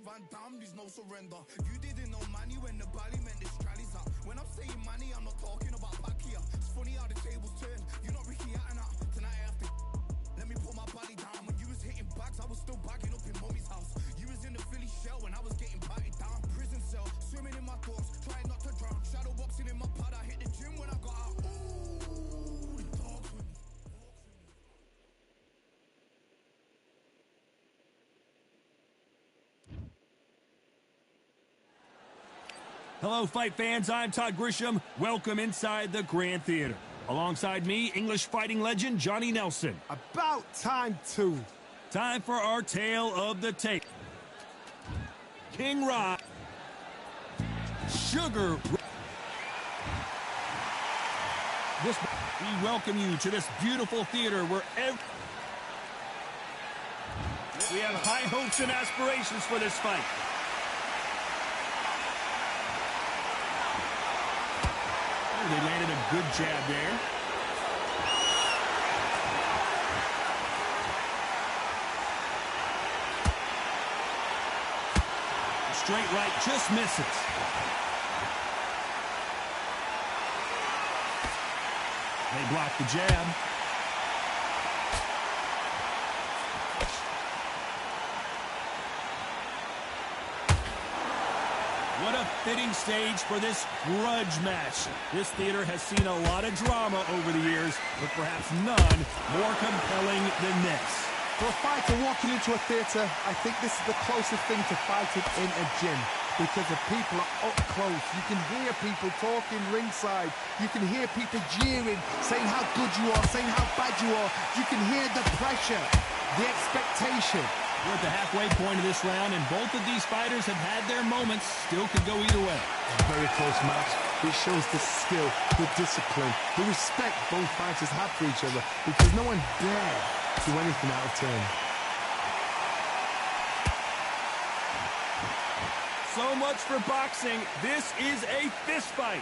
Van Damme, there's no surrender. You didn't know money when the bally meant the strallies up. When I'm saying money, I'm not talking about back here. It's funny how the tables turn. You're not Ricky Hatton up. Tonight I have to let me put my body down. When you was hitting bags, I was still bagging up in mommy's house. You was in the Philly shell when I was getting patted down. Prison cell, swimming in my thoughts, trying not to drown. Shadow boxing in my pad, I hit the gym when I got out. Ooh, the dogs with me. Hello, fight fans. I'm Todd Grisham. Welcome inside the Grand Theater. Alongside me, English fighting legend Johnny Nelson. About time, too. Time for our tale of the tape. King Rock. Sugar. We welcome you to this beautiful theater where we have high hopes and aspirations for this fight. They landed a good jab there. The straight right just misses. They block the jab. What a fitting stage for this grudge match. This theater has seen a lot of drama over the years, but perhaps none more compelling than this. For a fighter walking into a theater, I think this is the closest thing to fighting in a gym, because the people are up close. You can hear people talking ringside. You can hear people jeering, saying how good you are, saying how bad you are. You can hear the pressure, the expectation. We're at the halfway point of this round, and both of these fighters have had their moments. Still could go either way. Very close match. It shows the skill, the discipline, the respect both fighters have for each other, because no one dare do anything out of turn. So much for boxing. This is a fist fight.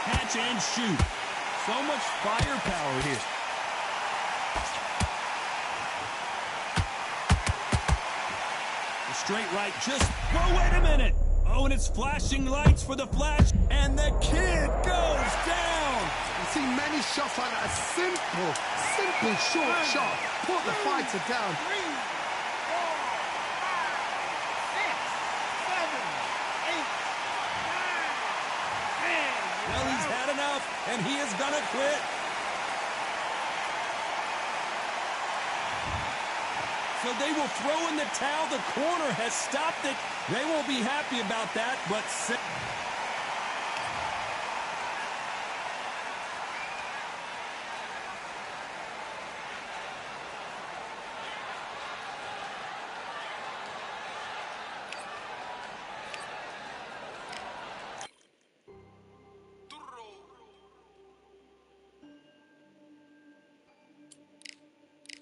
Catch and shoot. So much firepower here. The straight right just... Whoa, wait a minute! Oh, and it's flashing lights for the flash, and the kid goes down! You see many shots like that. A simple short shot. Put the fighter down. 3, 4, 5, 6, 7, 8, 9, 10. Well, he's had enough, and he is gonna quit. So they will throw in the towel. The corner has stopped it. They won't be happy about that, but...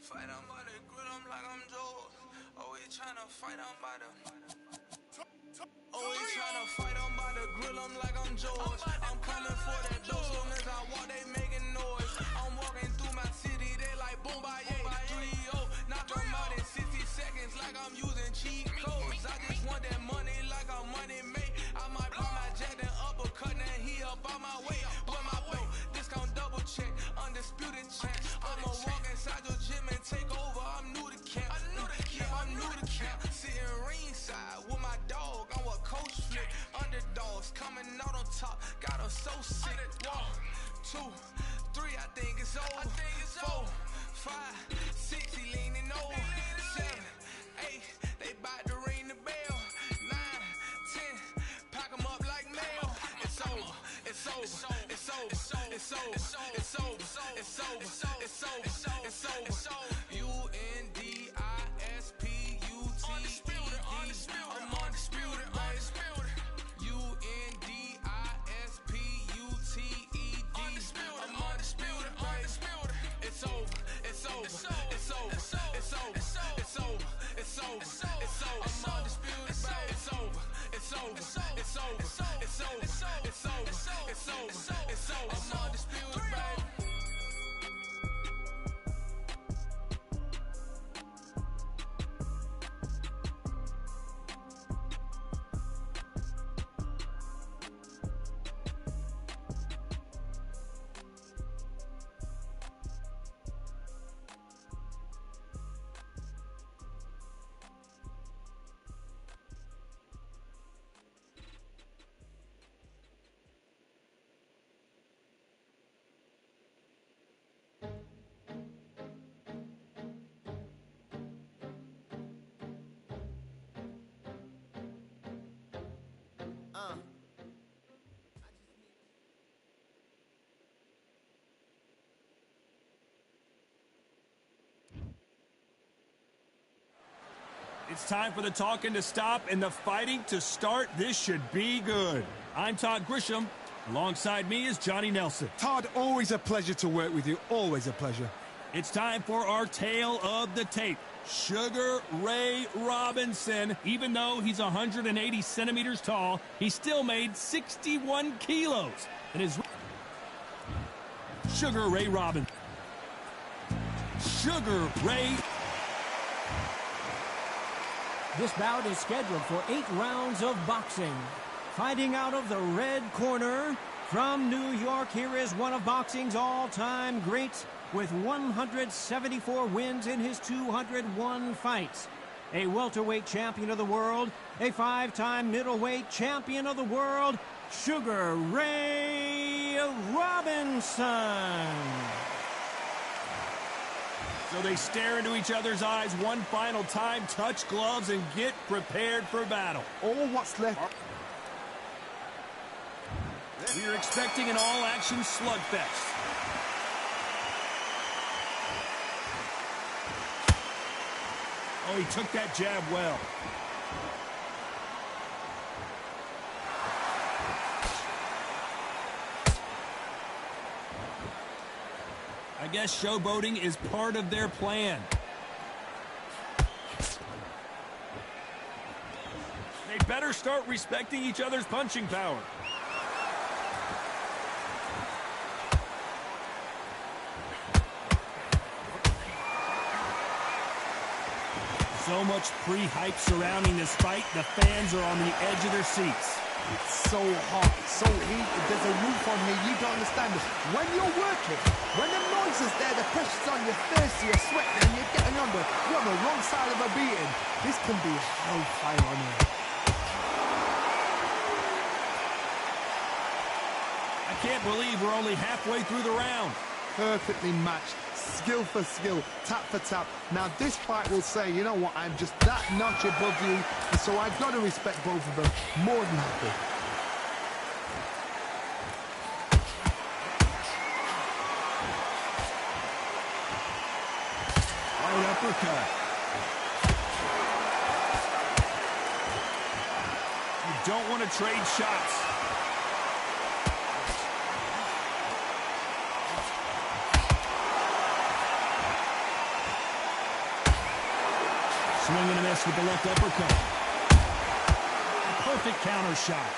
Fight on by the grill, I'm like I'm George. Always tryna fight on by the... Always tryna fight on by the grill, I'm like I'm George. I'm coming for that dough, soon as I walk, they making noise. I'm walking through my city, they like boom, by 3-0. Knock them out in 60 seconds like I'm using cheat codes. I just want that money like I'm money made. I might pop my jack and uppercut, and he up on my way. Where my way? Discount double check, undisputed check. I'ma walk inside your gym and take over. I'm new to camp. I'm new to camp. Sitting ringside with my dog. I'm what coach flip. Underdogs coming out on top. Got us so sick. 1, 2, 3. I think it's over. 4, 5, 6. He leaning over. 7, 8. They bout to ring the bell. 9, 10. Pack 'em up like mail. It's over. It's over. It's over. It's over. It's over. It's over. It's over. It's over. Undisputed. I'm undisputed. I'm undisputed. It's over. It's over. It's over. It's over. It's over. It's over. It's over. It's over. I'm undisputed. It's over. It's over. It's over. It's over. It's over. It's over. It's over. It's over. It's time for the talking to stop and the fighting to start. This should be good. I'm Todd Grisham. Alongside me is Johnny Nelson. Todd, always a pleasure to work with you. Always a pleasure. It's time for our tale of the tape. Sugar Ray Robinson, even though he's 180 centimeters tall, he still made 61 kilos. And his Sugar Ray Robinson. Sugar Ray. This bout is scheduled for 8 rounds of boxing. Fighting out of the red corner, from New York, here is one of boxing's all-time greats with 174 wins in his 201 fights. A welterweight champion of the world, a 5-time middleweight champion of the world, Sugar Ray Robinson. So they stare into each other's eyes one final time, touch gloves, and get prepared for battle. All what's left. We are expecting an all-action slugfest. Oh, he took that jab well. I guess showboating is part of their plan. They better start respecting each other's punching power. So much pre-hype surrounding this fight, the fans are on the edge of their seats. It's so hot, so heated, there's a roof on here, you don't understand this. When you're working, when the noise is there, the pressure's on, you're thirsty, you're sweating, and you're getting under, you're on the wrong side of a beating. This can be hellfire on here. I can't believe we're only halfway through the round. Perfectly matched, skill for skill, tap for tap. Now this fight will say, you know what, I'm just that notch above you, and so I've got to respect both of them. More than happy. Right uppercut. You don't want to trade shots. Swing and a miss with the left uppercut. A perfect counter shot.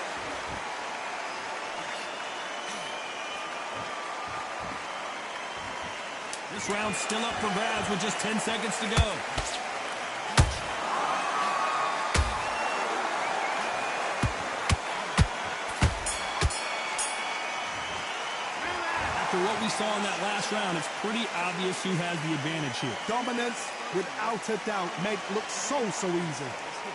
This round's still up for grabs with just 10 seconds to go. After what we saw in that last round, it's pretty obvious who has the advantage here. Dominance, without a doubt, make look so easy. You're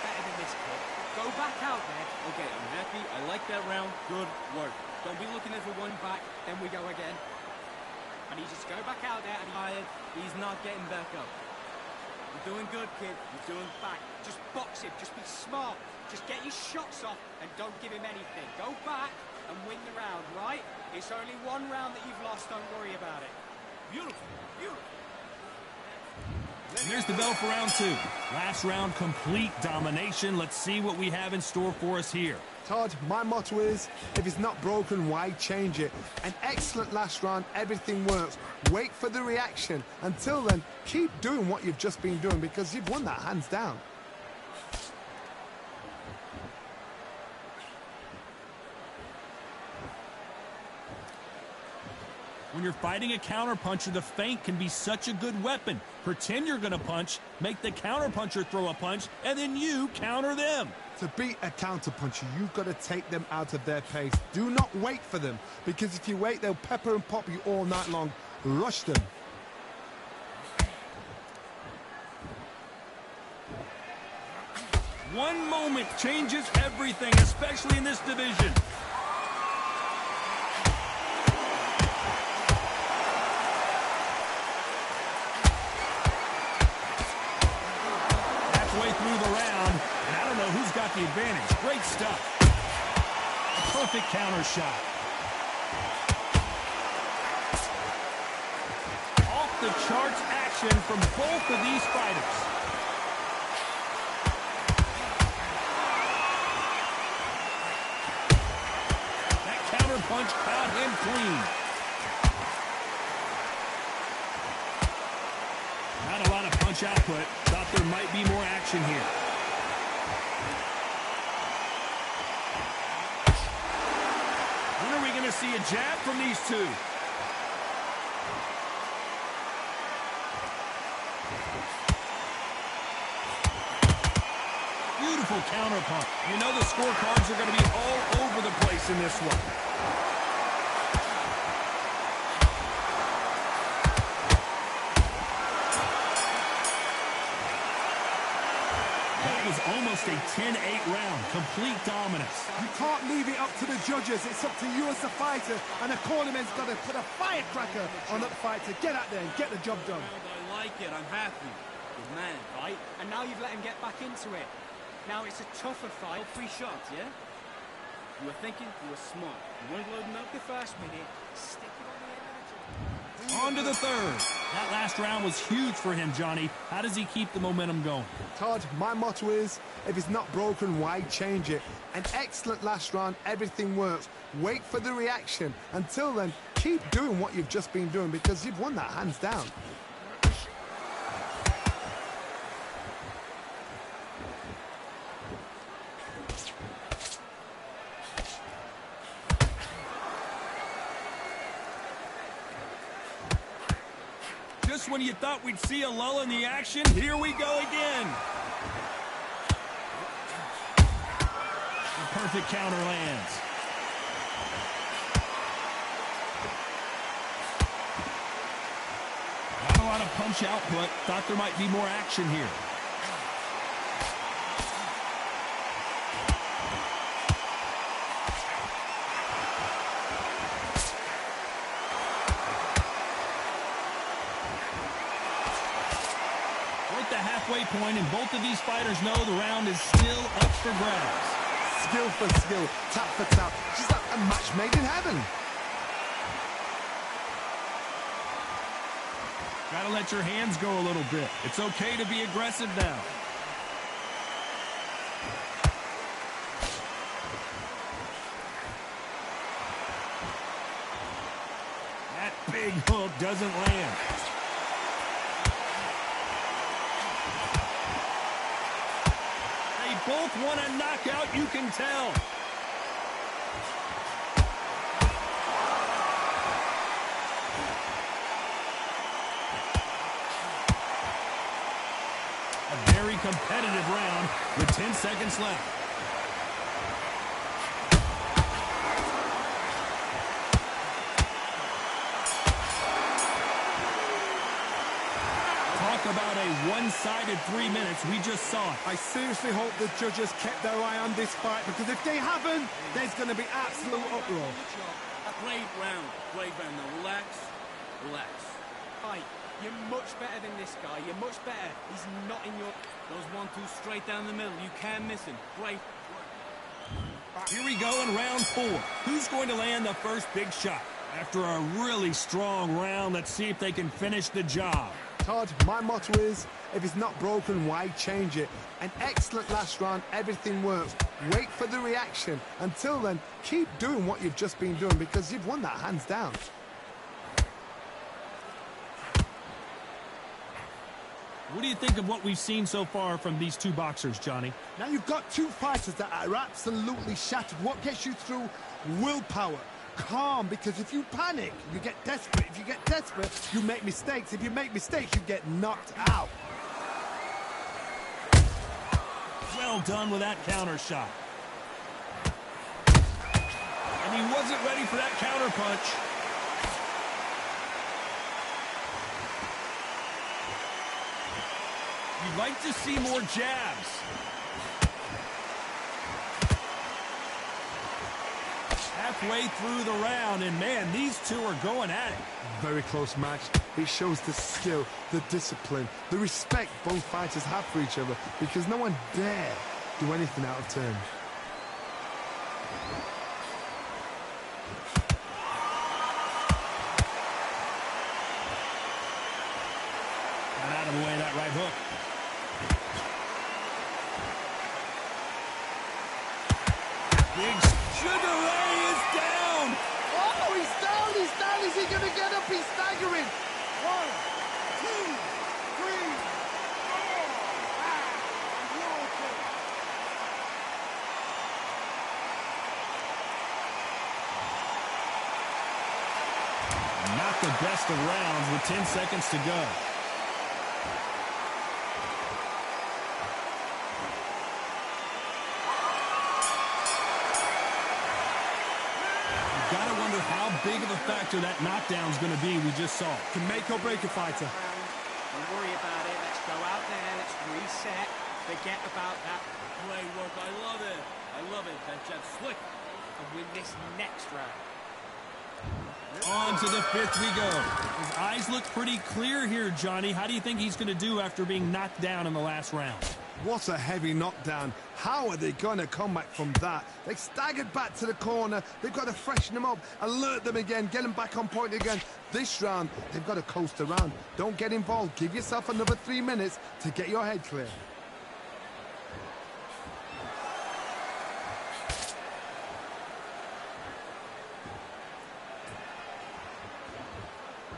better than this, kid. Go back out there. Okay, I'm happy. I like that round. Good work. Don't be looking in for one back, then we go again. I need you to go back out there and tired. He's not getting back up. You're doing good, kid. You're doing back. Just box him. Just be smart. Just get your shots off and don't give him anything. Go back and win the round, right? It's only one round that you've lost. Don't worry about it. Beautiful. Beautiful. And there's the bell for round 2. Last round, complete domination. Let's see what we have in store for us here. Todd, my motto is, if it's not broken, why change it? An excellent last round, everything works. Wait for the reaction. Until then, keep doing what you've just been doing because you've won that hands down. When you're fighting a counterpuncher, the feint can be such a good weapon. Pretend you're going to punch, make the counterpuncher throw a punch, and then you counter them. To beat a counterpuncher, you've got to take them out of their pace. Do not wait for them, because if you wait, they'll pepper and pop you all night long. Rush them. One moment changes everything, especially in this division. Halfway through the round, and I don't know who's got the advantage. Great stuff. Perfect counter shot. Off the charts action from both of these fighters. That counter punch caught him clean. Not a lot of punch output. Thought there might be more action here. When are we going to see a jab from these two? Beautiful counter punch. You know the scorecards are going to be all over the place in this one. That was almost a 10-8 round. Complete dominance. You can't leave it up to the judges. It's up to you as the fighter, and the cornerman's got to put a firecracker on that fight to get out there and get the job done. I like it. I'm happy. Good man, fight. And now you've let him get back into it. Now it's a tougher fight. 3 shots, yeah? You were thinking, you were smart. You weren't loading up The first minute, stick it on the end of the On to the third. That last round was huge for him, Johnny. How does he keep the momentum going? Todd, my motto is, if it's not broken, why change it? An excellent last round, everything works. Wait for the reaction. Until then, keep doing what you've just been doing because you've won that hands down. Just when you thought we'd see a lull in the action, here we go again. The perfect counter lands. Not a lot of punch output. Thought there might be more action here. Point, and both of these fighters know the round is still up for grabs. Skill for skill, tap for tap. Just like a match made in heaven. Gotta let your hands go a little bit. It's okay to be aggressive now. That big hook doesn't land. Both want a knockout, you can tell. A very competitive round with 10 seconds left. About a one-sided 3 minutes. We just saw it. I seriously hope the judges kept their eye on this fight because if they haven't, there's going to be absolute uproar. Great round. Great round. Now relax. Relax. Fight. You're much better than this guy. You're much better. He's not in your... Those 1-2 straight down the middle. You can't miss him. Great. Here we go in round 4. Who's going to land the first big shot? After a really strong round, let's see if they can finish the job. Todd, my motto is, if it's not broken, why change it? An excellent last round, everything works. Wait for the reaction. Until then, keep doing what you've just been doing because you've won that hands down. What do you think of what we've seen so far from these two boxers, Johnny? Now you've got two fighters that are absolutely shattered. What gets you through? Willpower. Calm, because if you panic, you get desperate. If you get desperate, you make mistakes. If you make mistakes, you get knocked out. Well done with that counter shot. And he wasn't ready for that counter punch. You'd like to see more jabs. Halfway through the round, and man, these two are going at it. Very close match. It shows the skill, the discipline, the respect both fighters have for each other because no one dare do anything out of turn. Got out of the way of that right hook. Big Sugar Ray is down. Oh, he's down, he's down. Is he going to get up? He's staggering. 1, 2, 3, 4. Not the best of rounds with 10 seconds to go. Gotta wonder how big of a factor that knockdown's going to be we just saw. Can make or break a fighter. Don't worry about it. Let's go out there. Let's reset. Forget about that play work. I love it. I love it. That jab's slick. And win this next round. On to the 5th we go. His eyes look pretty clear here, Johnny. How do you think he's going to do after being knocked down in the last round? What a heavy knockdown. How are they going to come back from that? They staggered back to the corner. They've got to freshen them up, alert them again, get them back on point again. This round, they've got to coast around. Don't get involved. Give yourself another 3 minutes to get your head clear.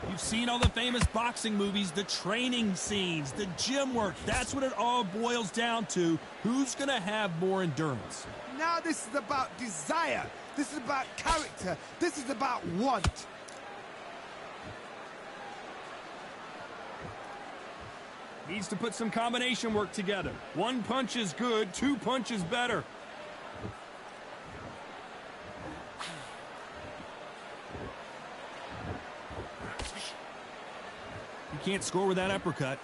You've seen all the famous boxing movies, the training scenes, the gym work. That's what it all boils down to. Who's going to have more endurance? Now this is about desire. This is about character. This is about want. Needs to put some combination work together. 1 punch is good, 2 punches better. You can't score with that uppercut.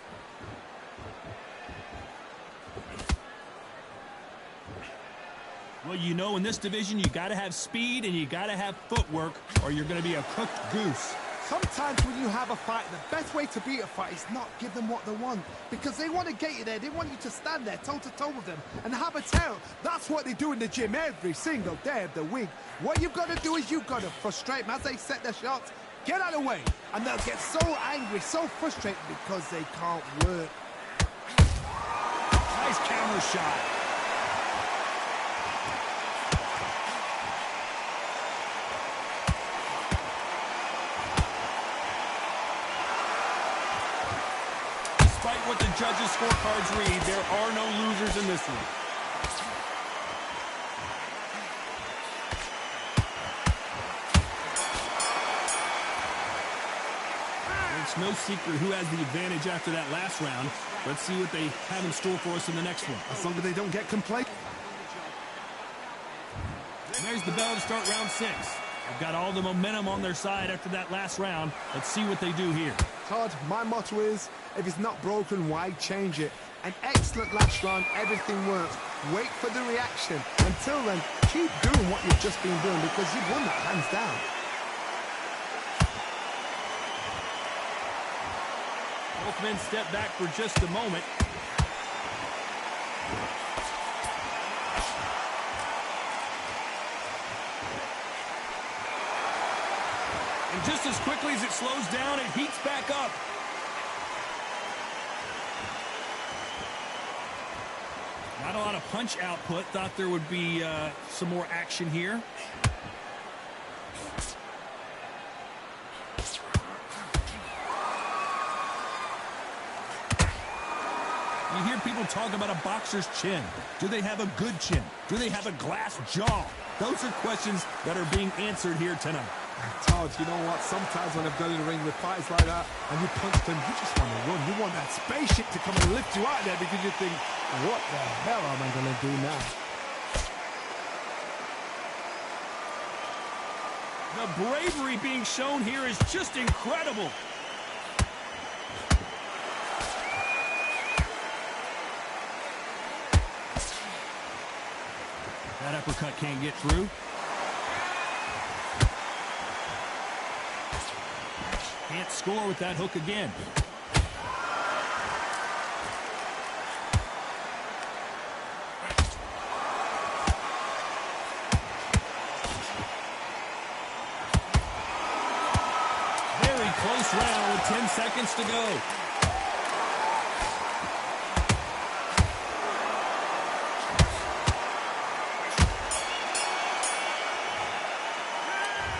Well, you know, in this division, you got to have speed and you got to have footwork, or you're going to be a cooked goose. Sometimes when you have a fight, the best way to beat a fight is not give them what they want. Because they want to get you there. They want you to stand there toe-to-toe with them and have a tell. That's what they do in the gym every single day of the week. What you've got to do is you've got to frustrate them as they set their shots. Get out of the way. And they'll get so angry, so frustrated because they can't work. Nice counter shot. Despite what the judges' scorecards read, there are no losers in this one. It's no secret who has the advantage after that last round. Let's see what they have in store for us in the next one. As long as they don't get complacent. There's the bell to start round 6. They've got all the momentum on their side after that last round. Let's see what they do here. Todd, my motto is, if it's not broken, why change it? An excellent last round, everything works. Wait for the reaction. Until then, keep doing what you've just been doing because you've won that hands down. Both men step back for just a moment. And just as quickly as it slows down, it heats back up. Not a lot of punch output. Thought there would be some more action here. You hear people talk about a boxer's chin. Do they have a good chin? Do they have a glass jaw? Those are questions that are being answered here tonight. Todd, you know what? Sometimes when I've gone in the ring with fighters like that and you punch them, you just want to run. You want that spaceship to come and lift you out there because you think, what the hell am I going to do now? The bravery being shown here is just incredible. That uppercut can't get through. Can't score with that hook again. 10 seconds to go.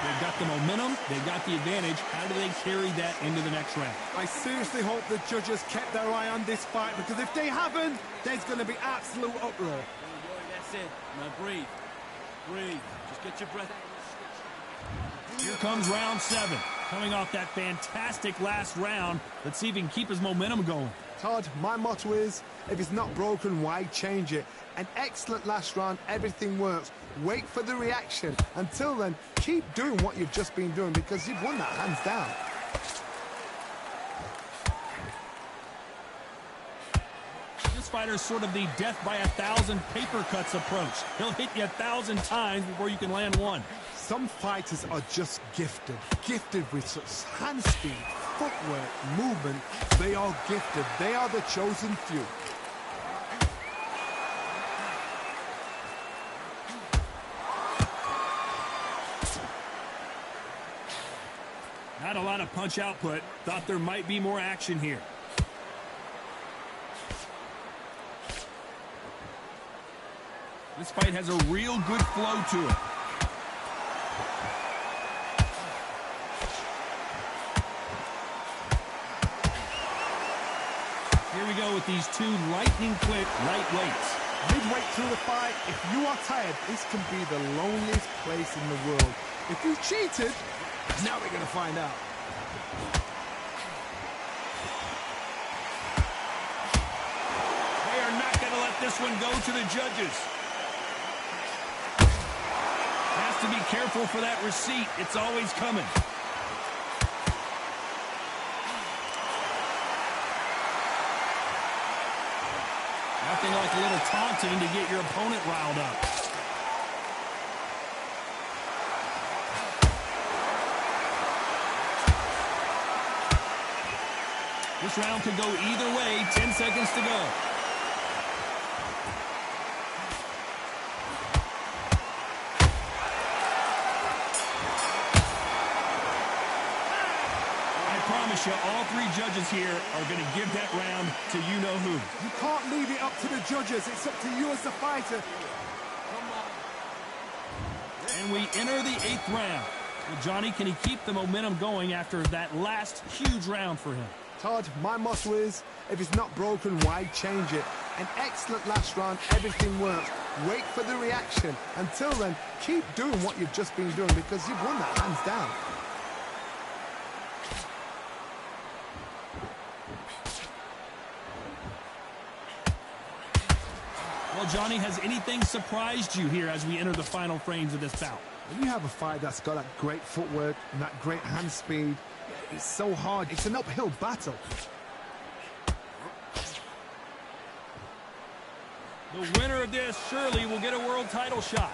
They've got the momentum. They've got the advantage. How do they carry that into the next round? I seriously hope the judges kept their eye on this fight, because if they haven't, there's going to be absolute uproar. Don't worry, that's it. Now breathe. Breathe. Just get your breath. Here comes round 7. Coming off that fantastic last round, let's see if he can keep his momentum going. Todd, my motto is, if it's not broken, why change it? An excellent last round, everything works. Wait for the reaction. Until then, keep doing what you've just been doing, because you've won that hands down. This fighter's sort of the death by 1,000 paper cuts approach. He'll hit you 1,000 times before you can land one. Some fighters are just gifted with such hand speed, footwork, movement. They are gifted. They are the chosen few. Not a lot of punch output. Thought there might be more action here. This fight has a real good flow to it. Here we go with these two lightning-quick lightweights. Midway through the fight, if you are tired, this can be the loneliest place in the world. If you cheated, now we're going to find out. They are not going to let this one go to the judges. Has to be careful for that receipt. It's always coming. Nothing like a little taunting to get your opponent riled up. This round could go either way. 10 seconds to go. You, all three judges here are going to give that round to you-know-who. You can't leave it up to the judges. It's up to you as the fighter. And we enter the 8th round. Well, Johnny, can he keep the momentum going after that last huge round for him? Todd, my motto is, if it's not broken, why change it? An excellent last round, everything works. Wait for the reaction. Until then, keep doing what you've just been doing, because you've won that hands down. Well, Johnny, has anything surprised you here as we enter the final frames of this bout? When you have a fight that's got that great footwork and that great hand speed, it's so hard. It's an uphill battle. The winner of this surely will get a world title shot.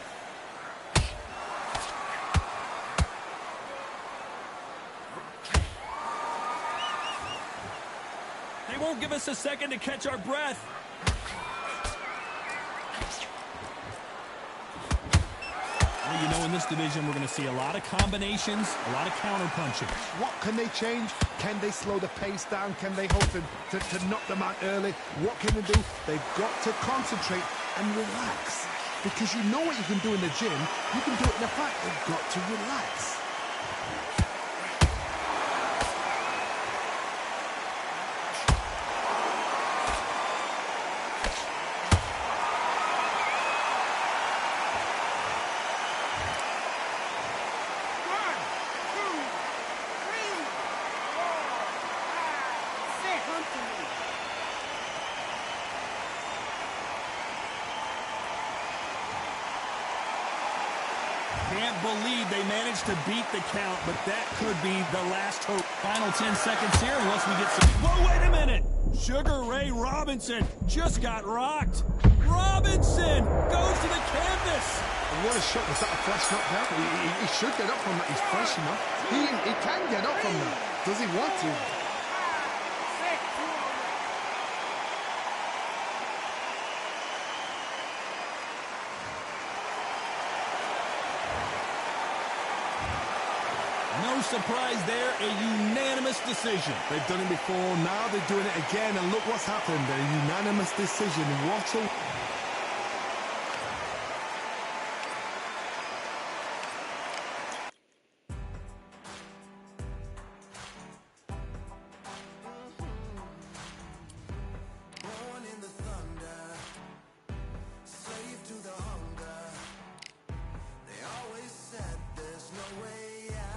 They won't give us a second to catch our breath. You know, in this division, we're going to see a lot of combinations, a lot of counter-punching. What can they change? Can they slow the pace down? Can they hope to knock them out early? What can they do? They've got to concentrate and relax. Because you know what you can do in the gym. You can do it in a fight. They've got to relax. Can't believe they managed to beat the count, but that could be the last hope. Final 10 seconds here unless we get some... Whoa, wait a minute! Sugar Ray Robinson just got rocked. Robinson goes to the canvas. And what a shot. Was that a fresh knockdown? He should get up from that. He's fresh enough. He can get up from that. Does he want to? No surprise there, a unanimous decision. They've done it before, now they're doing it again, and look what's happened. A unanimous decision. What a... Born in the thunder, slave to the hunger. They always said there's no way out.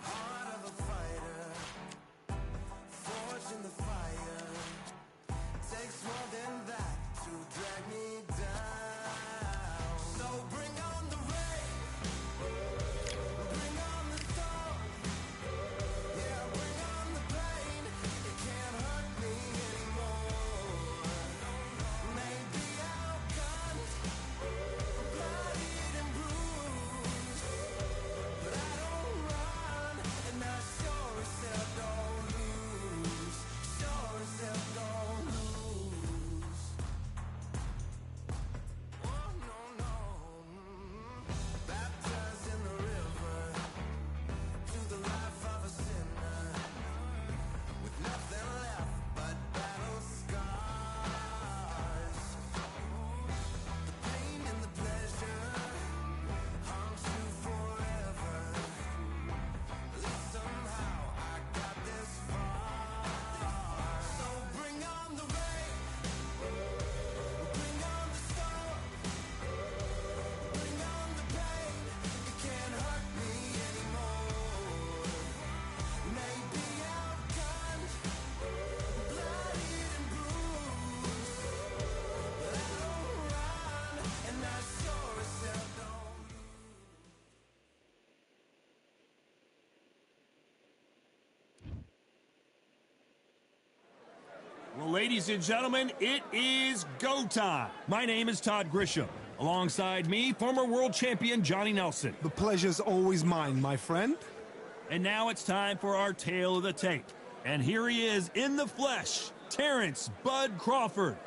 Heart of a fighter, forged in the fire. Takes more than that to drag me down. So bring on the rain, bring on the storm. Yeah, bring on the pain. It can't hurt me anymore. Maybe outgunned, bloodied and bruised, but I don't run, and I sure as hell don't lose. Sure as hell don't lose. Oh no no. Baptized in the river, to the life of a sinner, with nothing left but battle scars. The pain and the pleasure haunts you forever. At least somehow I got this far. So bring on the rain, bring on the storm, bring on the pain. It can't hurt me anymore. Maybe outgunned, bloodied and bruised, but I don't run, and I sure as hell don't lose. Well, ladies and gentlemen, it is go time. My name is Todd Grisham. Alongside me, former world champion Johnny Nelson. The pleasure's always mine, my friend. And now it's time for our tale of the tape. And here he is in the flesh, Terrence Bud Crawford.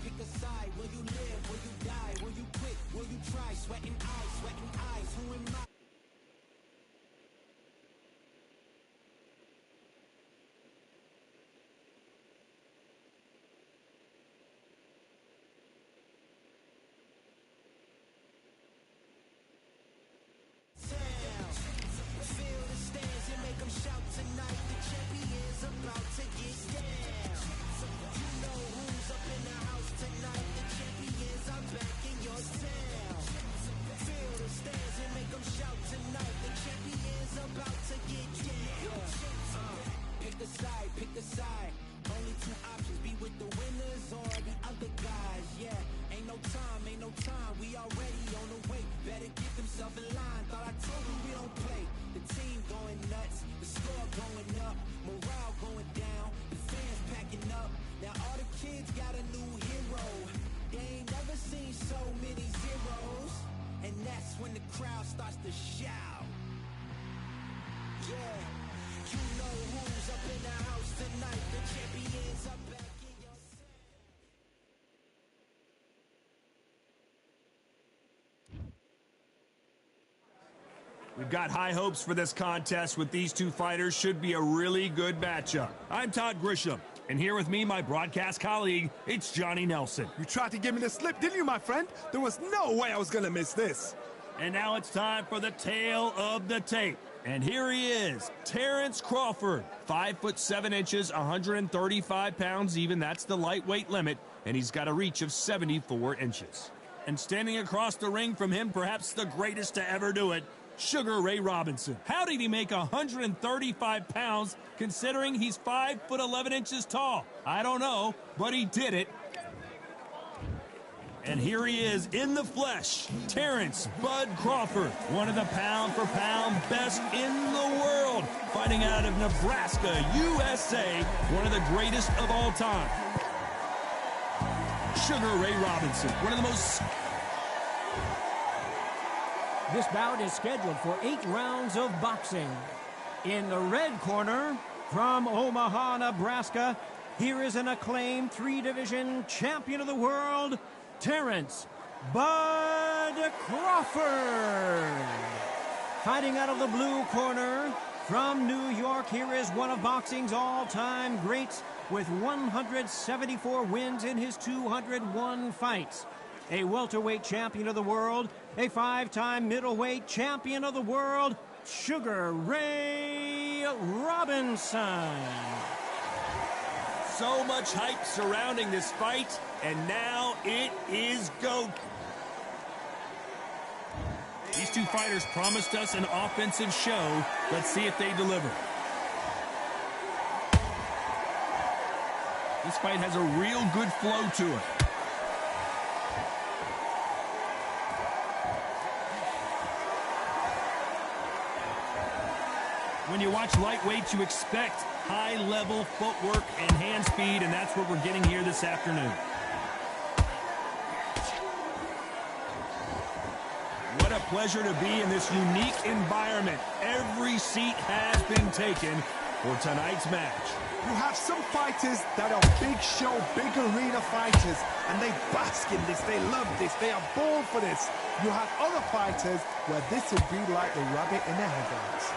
Pick a side. Will you live? Will you die? Will you quit? Will you try? Sweating eyes. Who am I? Feel the stands and make them shout tonight. The champion's about to get down. You know who's up in the house tonight. The champions are back in your town. Feel the stands and make them shout tonight. The champion's about to get down. Pick a side. Only two options: be with the winners or the other guys. Yeah, ain't no time. We already on the way. Better get themselves in line. Thought I told you we don't play. The team going nuts, the score going up, morale going down, the fans packing up. Now all the kids got a new hero. They ain't never seen so many zeros. And that's when the crowd starts to shout. Yeah, you know who's up in the house tonight. The champions are back in your town. We've got high hopes for this contest with these two fighters. Should be a really good matchup. I'm Todd Grisham, and here with me, my broadcast colleague, it's Johnny Nelson. You tried to give me the slip, didn't you, my friend? There was no way I was going to miss this. And now it's time for the tale of the tape. And here he is, Terrence Crawford, 5'7", 135 pounds even. That's the lightweight limit, and he's got a reach of 74 inches. And standing across the ring from him, perhaps the greatest to ever do it, Sugar Ray Robinson. How did he make 135 pounds considering he's 5'11" tall? I don't know, but he did it. And here he is in the flesh, Terrence Bud Crawford, one of the pound-for-pound best in the world, fighting out of Nebraska, USA, one of the greatest of all time. Sugar Ray Robinson, one of the most... This bout is scheduled for 8 rounds of boxing. In the red corner, from Omaha, Nebraska, here is an acclaimed 3-division champion of the world, Terrence Bud Crawford. Fighting out of the blue corner, from New York, here is one of boxing's all-time greats with 174 wins in his 201 fights. A welterweight champion of the world, a 5-time middleweight champion of the world, Sugar Ray Robinson. So much hype surrounding this fight, and now it is go. These two fighters promised us an offensive show. Let's see if they deliver. This fight has a real good flow to it. When you watch lightweight, you expect high-level footwork and hand speed, and that's what we're getting here this afternoon. What a pleasure to be in this unique environment. Every seat has been taken for tonight's match. You have some fighters that are big show, big arena fighters, and they bask in this, they love this, they are born for this. You have other fighters where this would be like the rabbit in the headlights.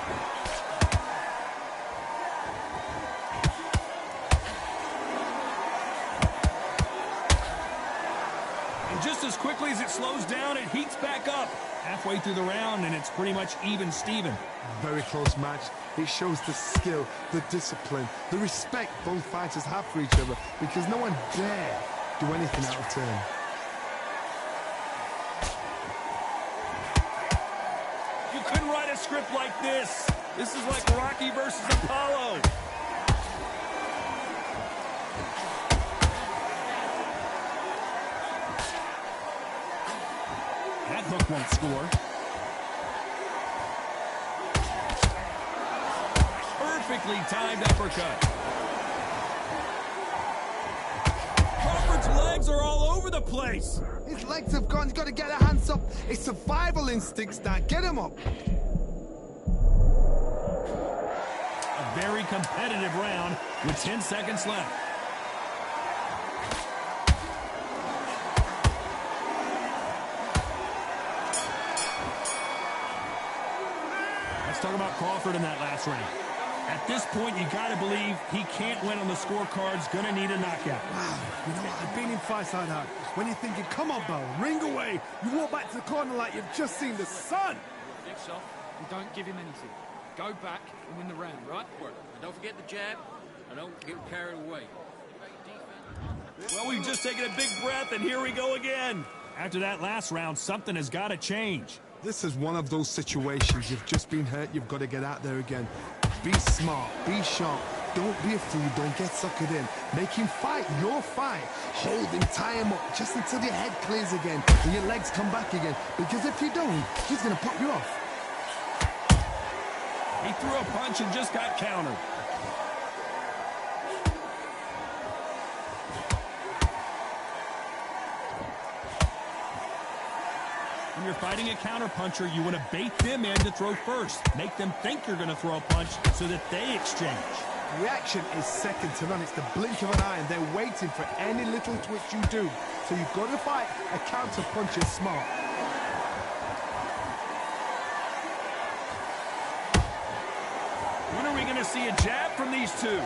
Just as quickly as it slows down, it heats back up. Halfway through the round, and it's pretty much even Steven. Very close match. It shows the skill, the discipline, the respect both fighters have for each other, because no one dare do anything out of turn. You couldn't write a script like this. This is like Rocky versus Apollo. That hook won't score. Perfectly timed uppercut. Crawford's legs are all over the place. His legs have gone. He's got to get the hands up. It's survival instincts now. Get him up. A very competitive round with 10 seconds left. Let's talk about Crawford in that last round. At this point, you got to believe he can't win on the scorecard's going to need a knockout. Wow, you know what? I've been in fights like that. When you're thinking, come on, Bo, ring away. You walk back to the corner like you've just seen the sun. Dick off and don't give him anything. Go back and win the round, right? And don't forget the jab, and don't get carried away. Well, we've just taken a big breath, and here we go again. After that last round, something has got to change. This is one of those situations. You've just been hurt. You've got to get out there again. Be smart. Be sharp. Don't be a fool. Don't get suckered in. Make him fight your fight. Hold him. Tie him up just until your head clears again and your legs come back again. Because if you don't, he's going to pop you off. He threw a punch and just got countered. When you're fighting a counterpuncher, you want to bait them in to throw first. Make them think you're going to throw a punch so that they exchange. Reaction is second to none. It's the blink of an eye, and they're waiting for any little twitch you do. So you've got to fight a counterpuncher smart. When are we going to see a jab from these two?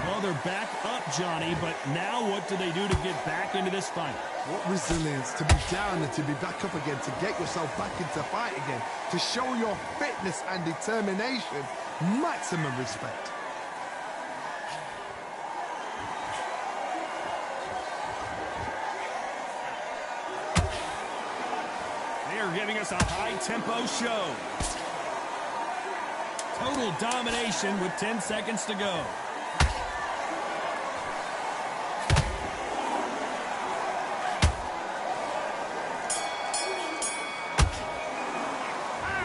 Well, they're back up, Johnny, but now what do they do to get back into this fight? What resilience to be down and to be back up again, to get yourself back into fight again, to show your fitness and determination. Maximum respect. They are giving us a high-tempo show. Total domination with 10 seconds to go.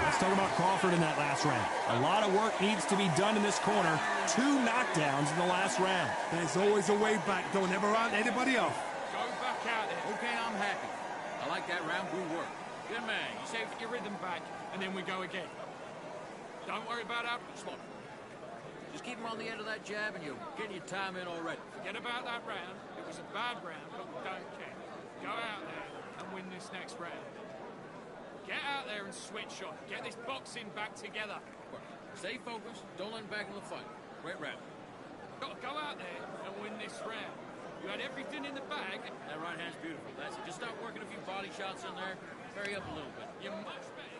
Let's talk about Crawford in that last round. A lot of work needs to be done in this corner. 2 knockdowns in the last round. There's always a way back. Don't ever round anybody off. Go back out there. Okay, I'm happy. I like that round. Good work. Good man. You save your rhythm back, and then we go again. Don't worry about our spot. Just keep him on the end of that jab, and you'll get your time in already. Forget about that round. It was a bad round, but we don't care. Go out there and win this next round. Get out there and switch on. Get this boxing back together. Stay focused. Don't let him back in the fight. Great round. Got to go out there and win this round. You had everything in the bag. That right hand's beautiful. That's it. Just start working a few body shots in there. Hurry up a little bit. You're much better.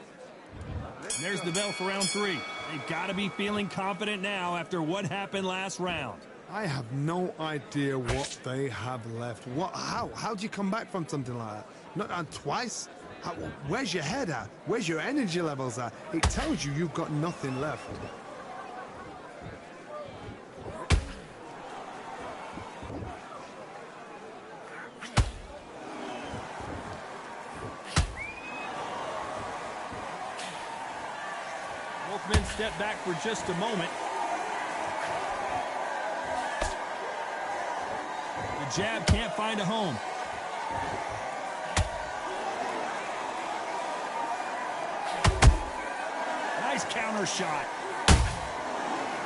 And there's the bell for round 3. They've got to be feeling confident now after what happened last round. I have no idea what they have left. How do you come back from something like that? Not on twice? Where's your head at? Where's your energy levels at? It tells you you've got nothing left. Both men step back for just a moment. The jab can't find a home. Nice counter shot.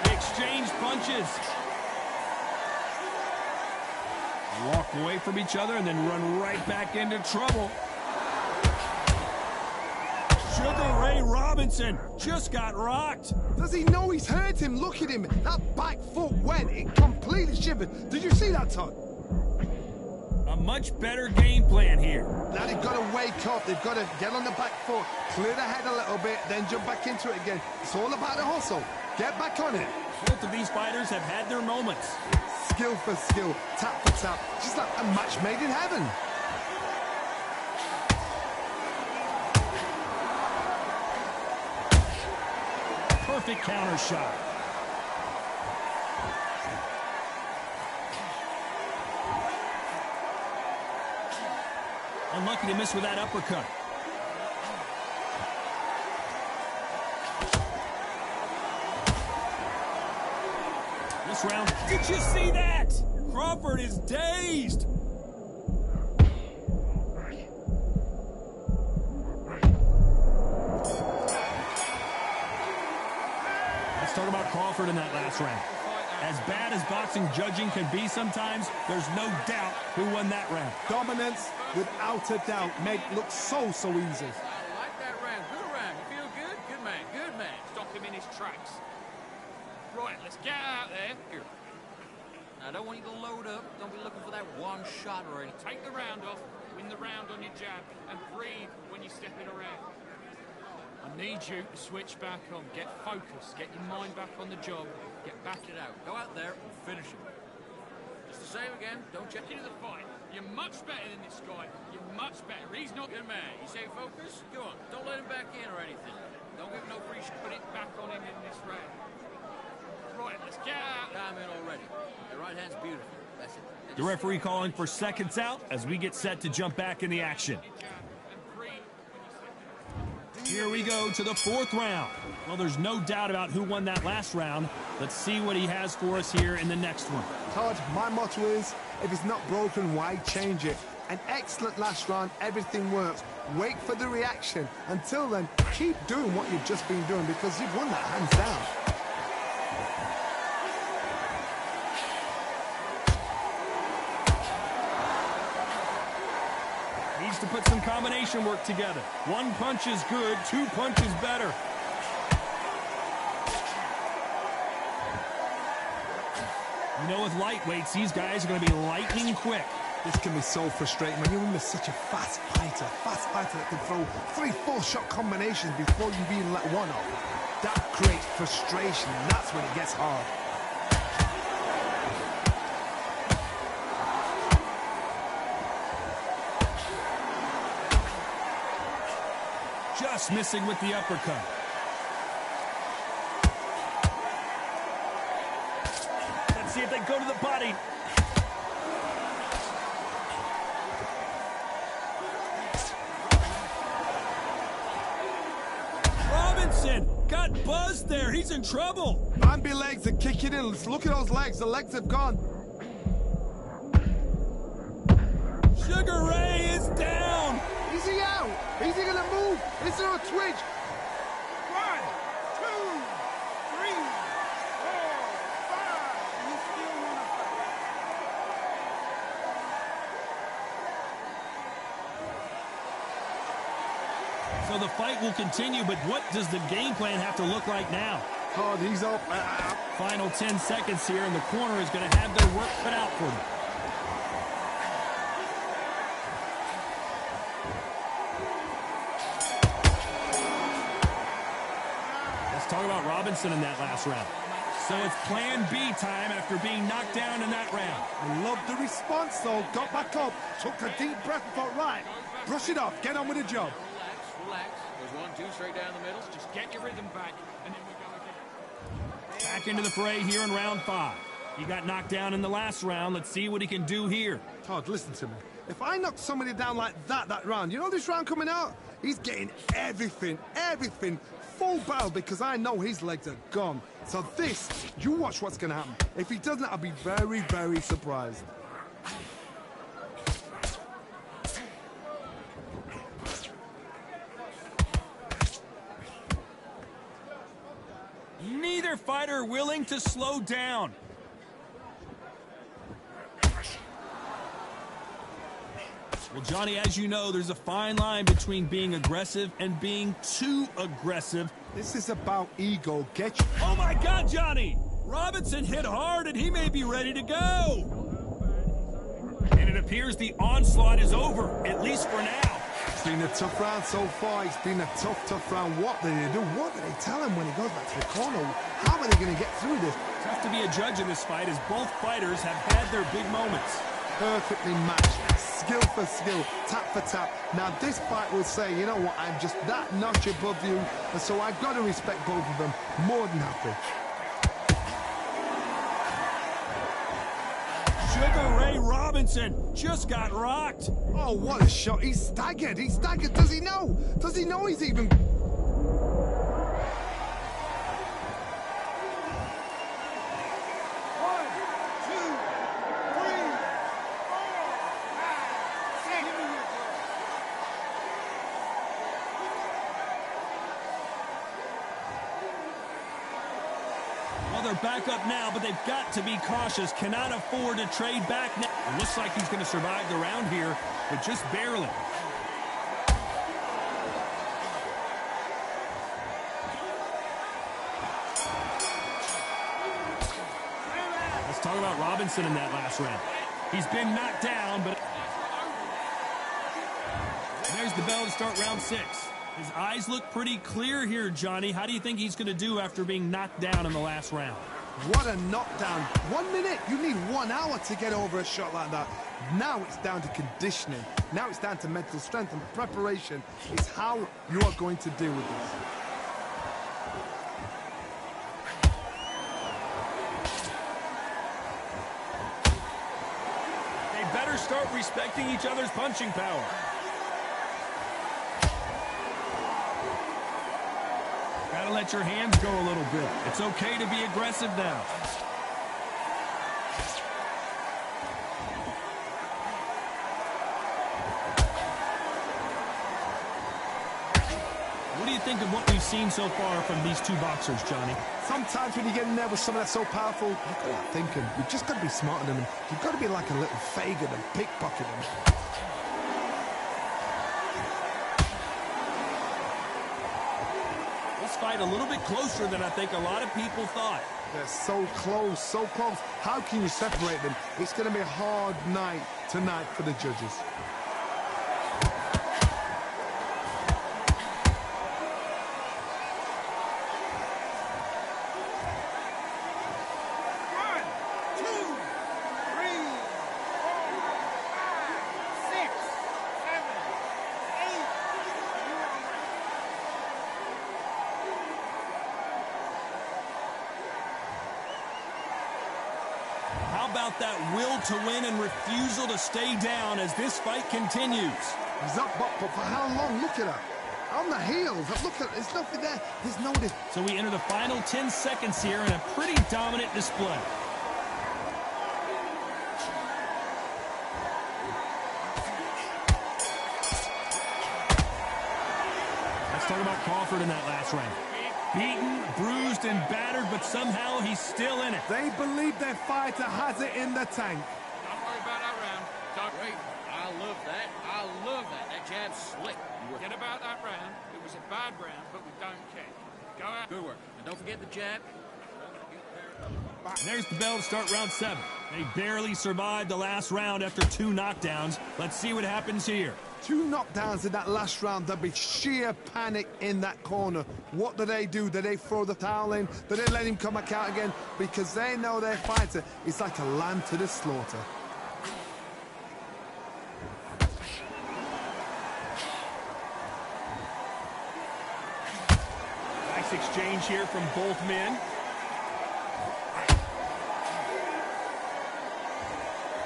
They exchange punches. Walk away from each other and then run right back into trouble. Sugar Ray Robinson just got rocked. Does he know he's hurt him? Look at him. That back foot went. It completely shivered. Did you see that, Todd? A much better game plan here. Now they've got to wake up. They've got to get on the back foot, clear the head a little bit, then jump back into it again. It's all about the hustle. Get back on it. Both of these fighters have had their moments. Skill for skill, tap for tap. Just like a match made in heaven. Perfect counter shot. Unlucky to miss with that uppercut. This round, did you see that? Crawford is dazed. Let's talk about Crawford in that last round. As bad as boxing judging can be sometimes, there's no doubt who won that round. Dominance, without a doubt, made look so easy. I like that round. Good round. You feel good? Good man. Good man. Stop him in his tracks. Right, let's get out there. Here. Now, I don't want you to load up. Don't be looking for that one shot or anything. Take the round off, win the round on your jab, and breathe when you step it around. I need you to switch back on. Get focused. Get your mind back on the job. Get back it out. Go out there and finish it. Just the same again. Don't check into the fight. You're much better than this guy. You're much better. He's not good man. You say focus? Go on. Don't let him back in or anything. Don't give him no free shot. Put it back on him in this round. Right, let's get out. Time in already. The right hand's beautiful. That's it. The referee calling for seconds out as we get set to jump back in the action. Here we go to the 4th round. Well, there's no doubt about who won that last round. Let's see what he has for us here in the next one. Todd, my motto is, if it's not broken, why change it? An excellent last round, everything works. Wait for the reaction. Until then, keep doing what you've just been doing because you've won that hands down. To put some combination work together. One punch is good, 2 punches better. You know, with lightweights, these guys are going to be lightning quick. This can be so frustrating when you're with such a fast fighter that can throw 3-4 shot combinations before you've even let one off. That creates frustration, and that's when it gets hard. Just missing with the uppercut. See if they go to the body. Robinson got buzzed there. He's in trouble. Bambi legs are kicking in. Let's look at those legs. The legs have gone. Sugar Ray is down. Is he out? Is he going to move? Is there a twitch? 1, 2, 3, 4, 5. You still want to fight? So the fight will continue, but what does the game plan have to look like now? Oh, he's up. Final 10 seconds here, and the corner is going to have their work cut out for them. Let's talk about Robinson in that last round. So it's plan B time after being knocked down in that round. I love the response, though. Got back up, took a deep breath and thought, right, brush it off, get on with the job. Relax. There's 1, 2 straight down the middle. Just get your rhythm back, and then we go again. Back into the fray here in round 5. He got knocked down in the last round. Let's see what he can do here. Todd, listen to me. If I knock somebody down like that round, you know this round coming out? He's getting everything, full barrel, because I know his legs are gone. So this, you watch what's going to happen. If he doesn't, I'll be very, very surprised. Neither fighter willing to slow down. Well, Johnny, as you know, there's a fine line between being aggressive and being too aggressive. This is about ego. Oh, my God, Johnny! Robinson hit hard, and he may be ready to go. And it appears the onslaught is over, at least for now. It's been a tough round so far. It's been a tough round. What do they do? What do they tell him when he goes back to the corner? How are they going to get through this? Tough to be a judge in this fight, as both fighters have had their big moments. Perfectly matched, skill for skill, tap for tap. Now this fight will say, you know what, I'm just that notch above you, and so I've got to respect both of them. More than happy. Sugar Ray Robinson just got rocked. Oh, what a shot. He's staggered. Does he know? Does he know he's even... They're back up now, but they've got to be cautious. Cannot afford to trade back now. It looks like he's going to survive the round here, but just barely. Let's talk about Robinson in that last round. He's been knocked down, but... There's the bell to start round 6. His eyes look pretty clear here, Johnny. How do you think he's going to do after being knocked down in the last round? What a knockdown. 1 minute. You need 1 hour to get over a shot like that. Now it's down to conditioning. Now it's down to mental strength and preparation. It's how you are going to deal with this. They better start respecting each other's punching power. Gotta let your hands go a little bit. It's okay to be aggressive now. What do you think of what we've seen so far from these two boxers, Johnny? Sometimes when you get in there with someone that's so powerful, you've got to thinking. You've just got to be smarter than them. You've got to be like a little Fagin and pickpocket them. Fight a little bit closer than I think a lot of people thought. They're so close, so close. How can you separate them? It's going to be a hard night tonight for the judges. about that will to win and refusal to stay down as this fight continues? He's up, but for how long? Look at her. On the heels. Look at it. There's nothing there. There's no difference. So we enter the final 10 seconds here in a pretty dominant display. Let's talk about Crawford in that last round. Beaten, bruised, and battered, but somehow he's still in it. They believe their fighter has it in the tank. Don't worry about that round. Don't wait. I love that. I love that. That jab's slick. Forget about that round. It was a bad round, but we don't care. Go out. Good work. And don't forget the jab. And there's the bell to start round 7. They barely survived the last round after 2 knockdowns. Let's see what happens here. 2 knockdowns in that last round. There'll be sheer panic in that corner. What do? Do they throw the towel in? Do they let him come back out again? Because they know their fighter is like a lamb to the slaughter. Nice exchange here from both men.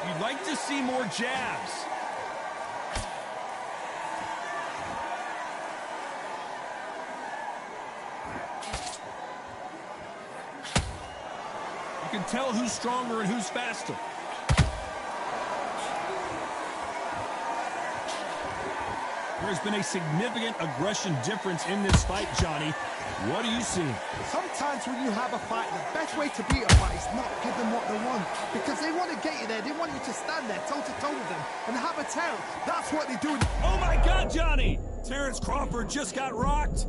You'd like to see more jabs. You can tell who's stronger and who's faster. There's been a significant aggression difference in this fight, Johnny. What are you seeing? Sometimes when you have a fight, the best way to beat a fight is not give them what they want. Because they want to get you there. They want you to stand there toe-to-toe with them and have a tear. That's what they do. Oh, my God, Johnny! Terrence Crawford just got rocked.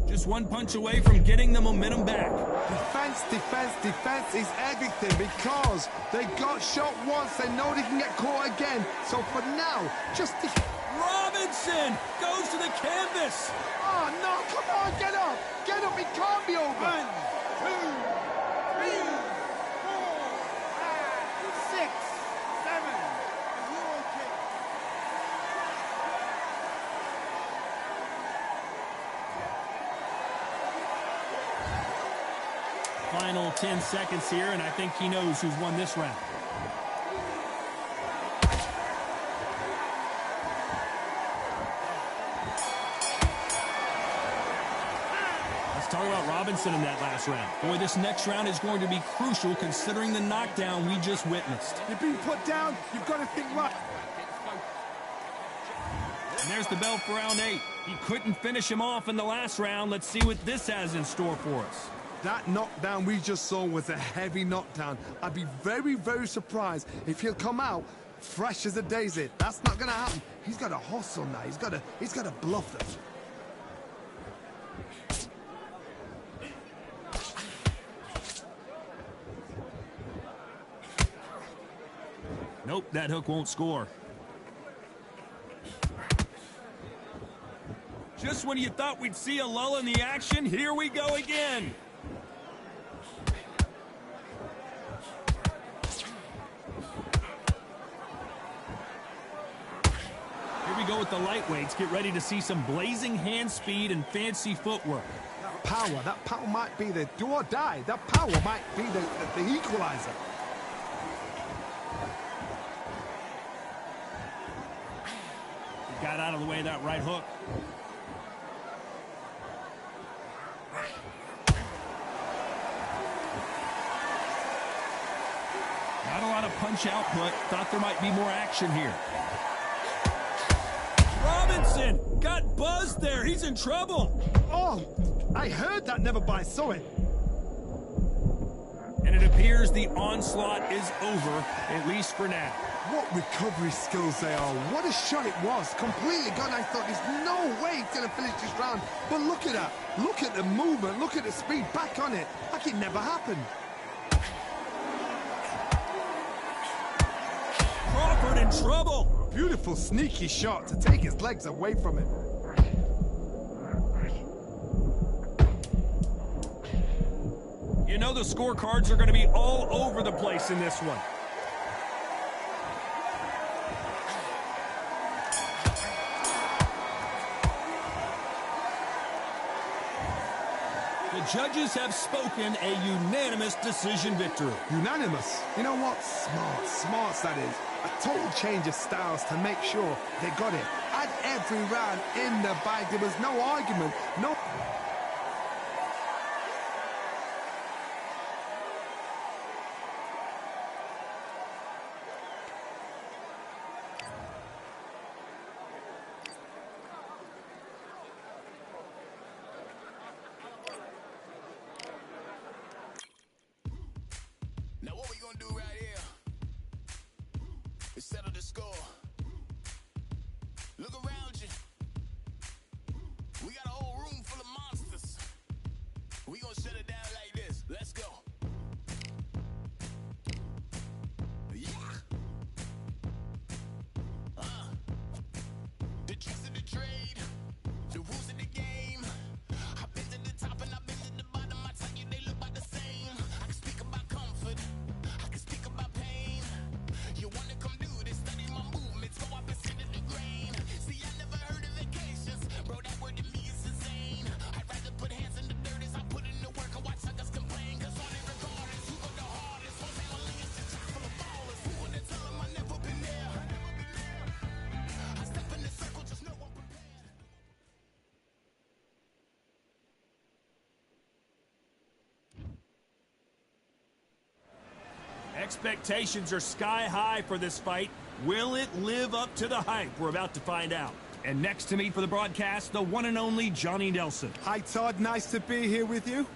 Just one punch away from getting the momentum back. Defense, defense, defense is everything because they got shot once. They know they can get caught again. So for now, just... Robinson goes to the canvas. Oh, no, come on, get up. Get up, it can't be over. 1, 2, 3, 4, 5, 6, 7. Are you okay? Final 10 seconds here, and I think he knows who's won this round. Let's talk about Robinson in that last round. Boy, this next round is going to be crucial considering the knockdown we just witnessed. You're being put down. You've got to think right. And there's the bell for round 8. He couldn't finish him off in the last round. Let's see what this has in store for us. That knockdown we just saw was a heavy knockdown. I'd be very, very surprised if he'll come out fresh as a daisy. That's not going to happen. He's got to hustle now. He's got to bluff them. Nope, that hook won't score. Just when you thought we'd see a lull in the action, here we go again. Here we go with the lightweights. Get ready to see some blazing hand speed and fancy footwork. That power might be the do or die. That power might be the equalizer. Got out of the way of that right hook. Not a lot of punch output. Thought there might be more action here. Robinson got buzzed there. He's in trouble. Oh, I heard that, never by saw it. And it appears the onslaught is over, at least for now. What recovery skills they are. What a shot it was. Completely gone. I thought there's no way he's going to finish this round. But look at that. Look at the movement. Look at the speed. Back on it. Like it never happened. Crawford in trouble. Beautiful sneaky shot to take his legs away from him. You know the scorecards are going to be all over the place in this one. judges have spoken a unanimous decision victory. Unanimous? You know what? Smarts that is. A total change of styles to make sure they got it. At every round in the bag, there was no argument, no... Now what we gonna do right here is settle the score. Look around you. We got a whole room full of monsters. We gonna shut it down like this. Let's go. Yeah. The tricks of the trade, the rules of the game. I've been to the top and I've been to the bottom. I tell you they look about the same. I can speak about comfort, I can speak about pain. You wanna come do this, study my movements, go up and sit in the grain. See, I never heard of vacations, bro, that word to me is insane. I'd rather put hands in the dirt as I put in the work and watch suckers complain. Cause all they regardless, who go the hardest? Whole family is just chock full of ballers. Who wanna tell them I never been there? I step in the circle, just know I'm prepared. Expectations are sky high for this fight. Will it live up to the hype? We're about to find out. And next to me for the broadcast, the one and only Johnny Nelson. Hi, Todd. Nice to be here with you.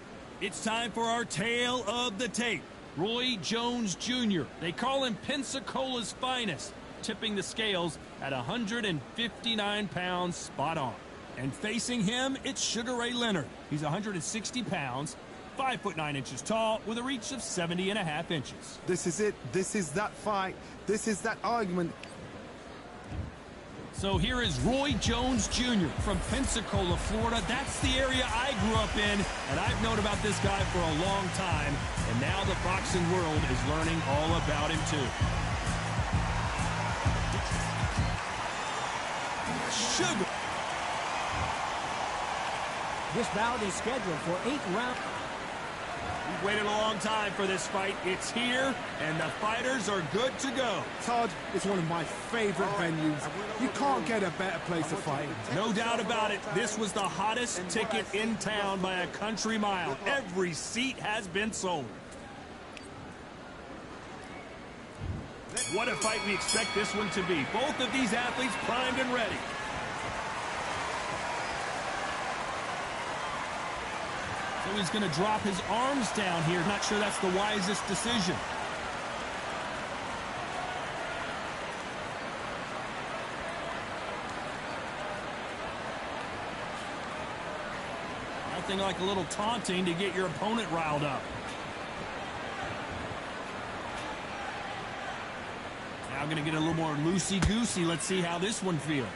It's time for our tale of the tape. Roy Jones Jr. They call him Pensacola's finest, tipping the scales at 159 pounds spot on. And facing him, it's Sugar Ray Leonard. He's 160 pounds, 5'9" tall, with a reach of 70.5 inches. This is it. This is that fight. This is that argument. So here is Roy Jones Jr. from Pensacola, Florida. That's the area I grew up in, and I've known about this guy for a long time, and now the boxing world is learning all about him too. Sugar. This bout is scheduled for 8 rounds. We've waited a long time for this fight. It's here, and the fighters are good to go. Todd, it's one of my favorite venues. You can't get a better place to fight. No doubt about it. This was the hottest ticket in town by a country mile. Every seat has been sold. What a fight we expect this one to be. Both of these athletes primed and ready. So he's going to drop his arms down here. Not sure that's the wisest decision. Nothing like a little taunting to get your opponent riled up. Now going to get a little more loosey-goosey. Let's see how this one feels.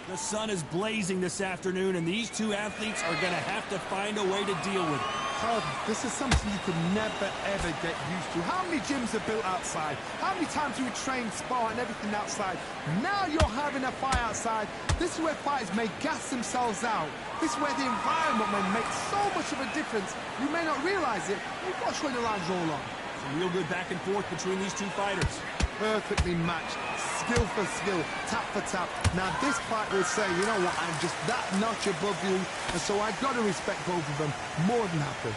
The sun is blazing this afternoon, and these two athletes are going to have to find a way to deal with it. Todd, this is something you could never, ever get used to. How many gyms are built outside? How many times do we train, spar, and everything outside? Now you're having a fight outside. This is where fighters may gas themselves out. This is where the environment may make so much of a difference. You may not realize it, but watch when the lines roll on. Some real good back and forth between these two fighters. Perfectly matched, skill for skill, tap for tap. Now this fight will say, you know what, I'm just that notch above you, and so I've got to respect both of them more than happy.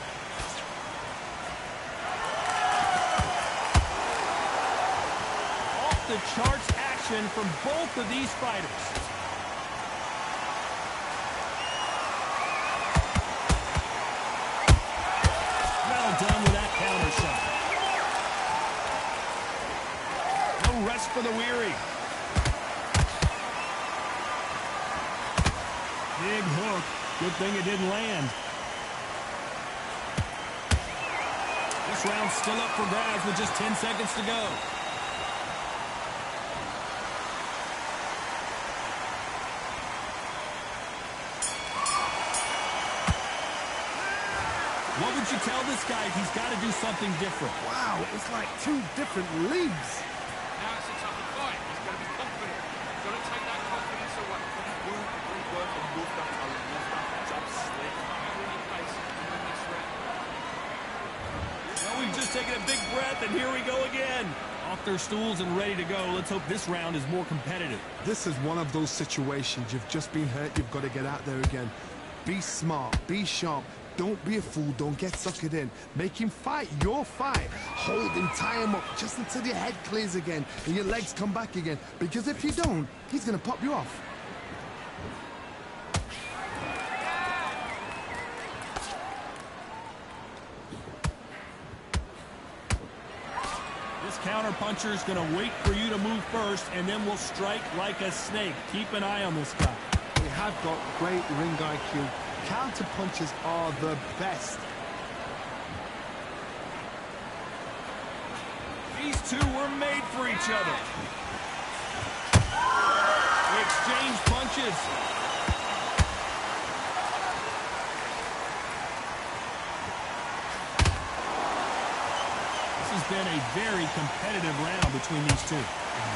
Off the charts action from both of these fighters. Well done with that counter shot. Rest for the weary. Big hook. Good thing it didn't land. This round's still up for grabs with just 10 seconds to go. What would you tell this guy if he's got to do something different? Wow, it's like two different leagues. Now it's a tougher fight. punchers taking a big breath, and here we go again. Off their stools and ready to go. Let's hope this round is more competitive. This is one of those situations. You've just been hurt. You've got to get out there again. Be smart. Be sharp. Don't be a fool. Don't get suckered in. Make him fight your fight. Hold him, tie him up just until your head clears again and your legs come back again. Because if you don't, he's going to pop you off. This counter-puncher is going to wait for you to move first, and then will strike like a snake. Keep an eye on this guy. They have got great ring IQ. Counter punches are the best. These two were made for each other. They exchange punches. This has been a very competitive round between these two.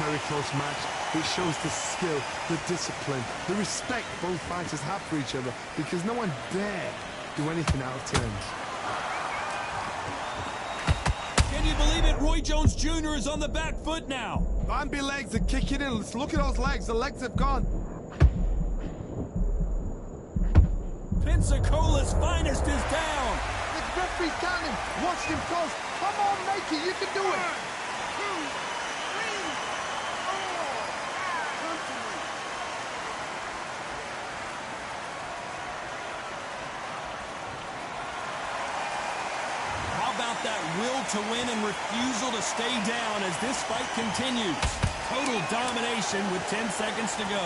Very close match. It shows the skill, the discipline, the respect both fighters have for each other, because no one dare do anything out of turn. Can you believe it? Roy Jones Jr. is on the back foot now. Bambi legs are kicking in. Let's look at those legs. The legs have gone. Pensacola's finest is down. The referee's down him. Watch him close. Come on, Mack, you can do it. That will to win and refusal to stay down as this fight continues. Total domination with 10 seconds to go.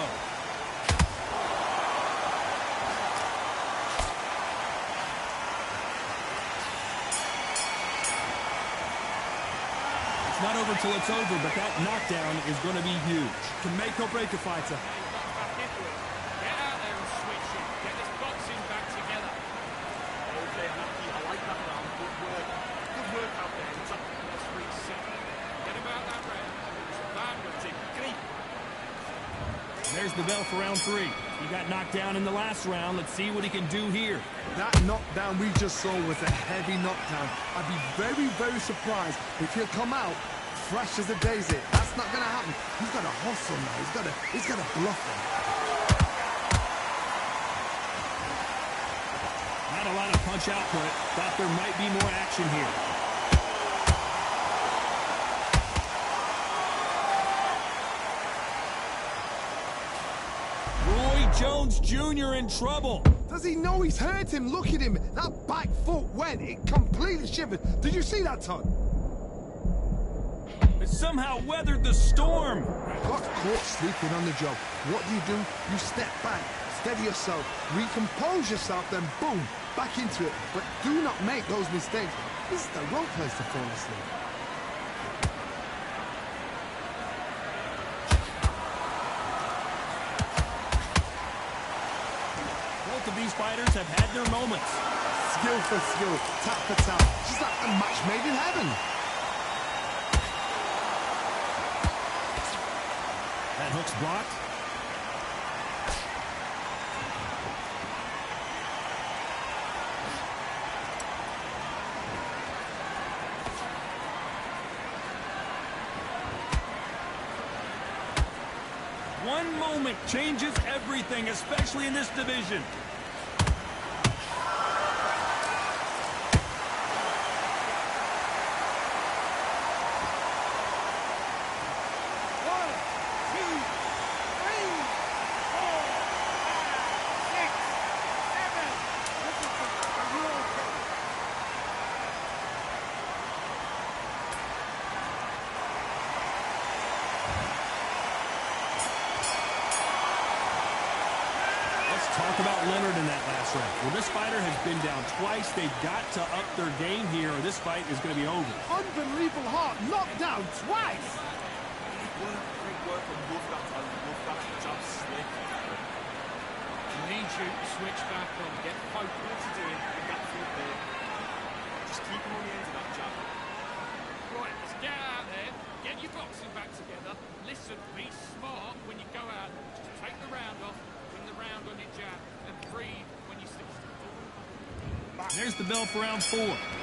It's not over till it's over, but that knockdown is going to be huge. Can make or break a fighter. Get out there and switch it. Get this boxing back together. Okay, I like that round. Good work. Good work out there. Let's reset. Forget about that round. It's a bad routine. Creep. There's the bell for round 3. He got knocked down in the last round. Let's see what he can do here. That knockdown we just saw was a heavy knockdown. I'd be very, very surprised if he'll come out fresh as a daisy. That's not going to happen. He's got to hustle now. He's got to bluff him. Not a lot of punch output. Thought there might be more action here. Roy Jones Jr. in trouble. Does he know he's hurt him? Look at him. That back foot went. It completely shivered. Did you see that, Todd? It somehow weathered the storm. Got caught sleeping on the job. What do? You step back, steady yourself, recompose yourself, then boom, back into it. But do not make those mistakes. This is the wrong place to fall asleep. Both of these fighters have had their moments. Skill for skill, tap for tap. Just like a match made in heaven. That hook's blocked. One moment changes everything, especially in this division. Talk about Leonard in that last round. Well, this fighter has been down twice. They've got to up their game here, or this fight is going to be over. Unbelievable heart, knocked down twice. Great work from Wolfgang. I love that jab slick. Need you to switch back on. Get focused. What you doing with that foot there? Just keep him on the end of that jab. Right, let's get out there. Get your boxing back together. Listen, be smart when you go out. Just take the round off. Win the round on your jab. And breathe when you stick. There's the bell for round 4.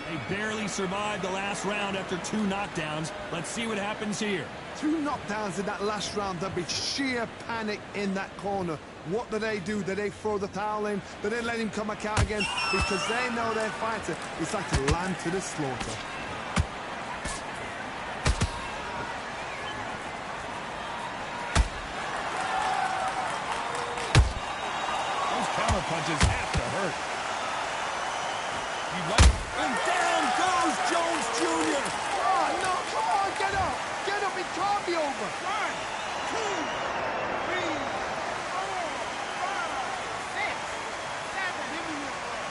They barely survived the last round after 2 knockdowns. Let's see what happens here. 2 knockdowns in that last round. There'll be sheer panic in that corner. What do? Do they throw the towel in? Do they let him come back out again? Because they know their fighter is like a lamb to the slaughter. Those counter punches have to hurt. And down goes Jones Jr. Oh, no, come on, get up. Get up, it can't be over. 1, 2, 3, 4, 5, 6, 7. Give me your break.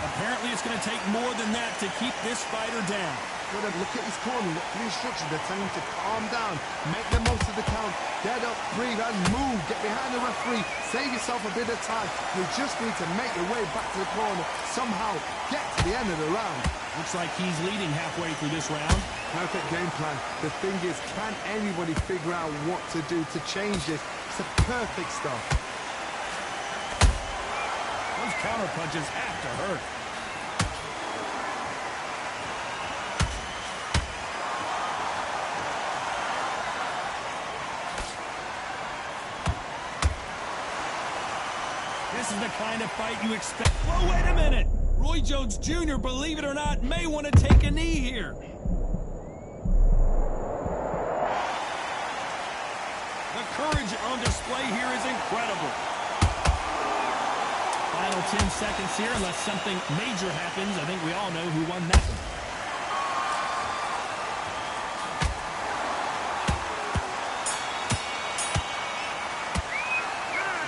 Apparently it's going to take more than that to keep this fighter down. Look at his corner, look at the instructions. They're telling him to calm down, make the most of the count, get up, breathe, and move. Get behind the referee, save yourself a bit of time. You just need to make your way back to the corner, somehow get to the end of the round. Looks like he's leading halfway through this round. Perfect game plan. The thing is, can anybody figure out what to do to change this? It's a perfect start. Those counter punches have to hurt. This is the kind of fight you expect. Whoa, wait a minute! Roy Jones Jr., believe it or not, may want to take a knee here. The courage on display here is incredible. Final 10 seconds here, unless something major happens. I think we all know who won that one.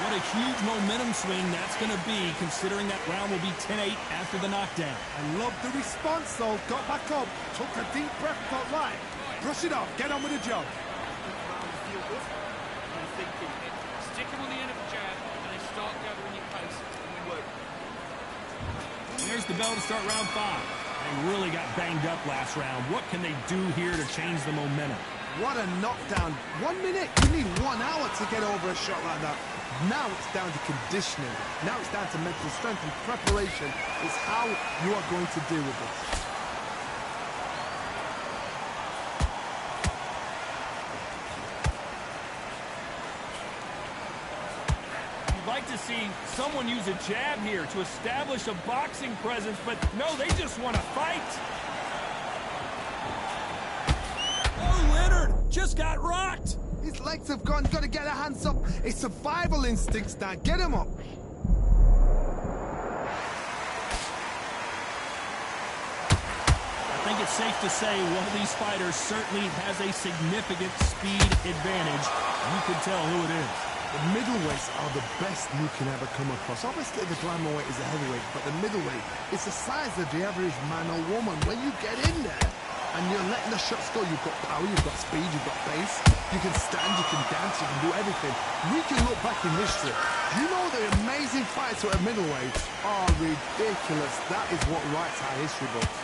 What a huge momentum swing that's going to be, considering that round will be 10-8 after the knockdown. I love the response, though. Got back up, took a deep breath, got light. Brush it off, get on with the job. Feel good? I'm thinking, stick him on the end of the jab, and then start gathering your pace, and we work. There's the bell to start round 5. They really got banged up last round. What can they do here to change the momentum? What a knockdown. 1 minute, you need 1 hour to get over a shot like that. Now it's down to conditioning. Now it's down to mental strength and preparation. It's how you are going to deal with this. You'd like to see someone use a jab here to establish a boxing presence, but no, they just want to fight. Oh, Leonard just got rocked. His legs have gone. Got to get their hands up. It's survival instincts now. Get him up. I think it's safe to say one of these fighters certainly has a significant speed advantage. You can tell who it is. The middleweights are the best you can ever come across. Obviously, the glamour weight is a heavyweight, but the middleweight is the size of the average man or woman. When you get in there and you're letting the shots go, you've got power, you've got speed, you've got pace. You can stand, you can dance, you can do everything. We can look back in history. You know the amazing fights at a middleweight are ridiculous. That is what writes our history books.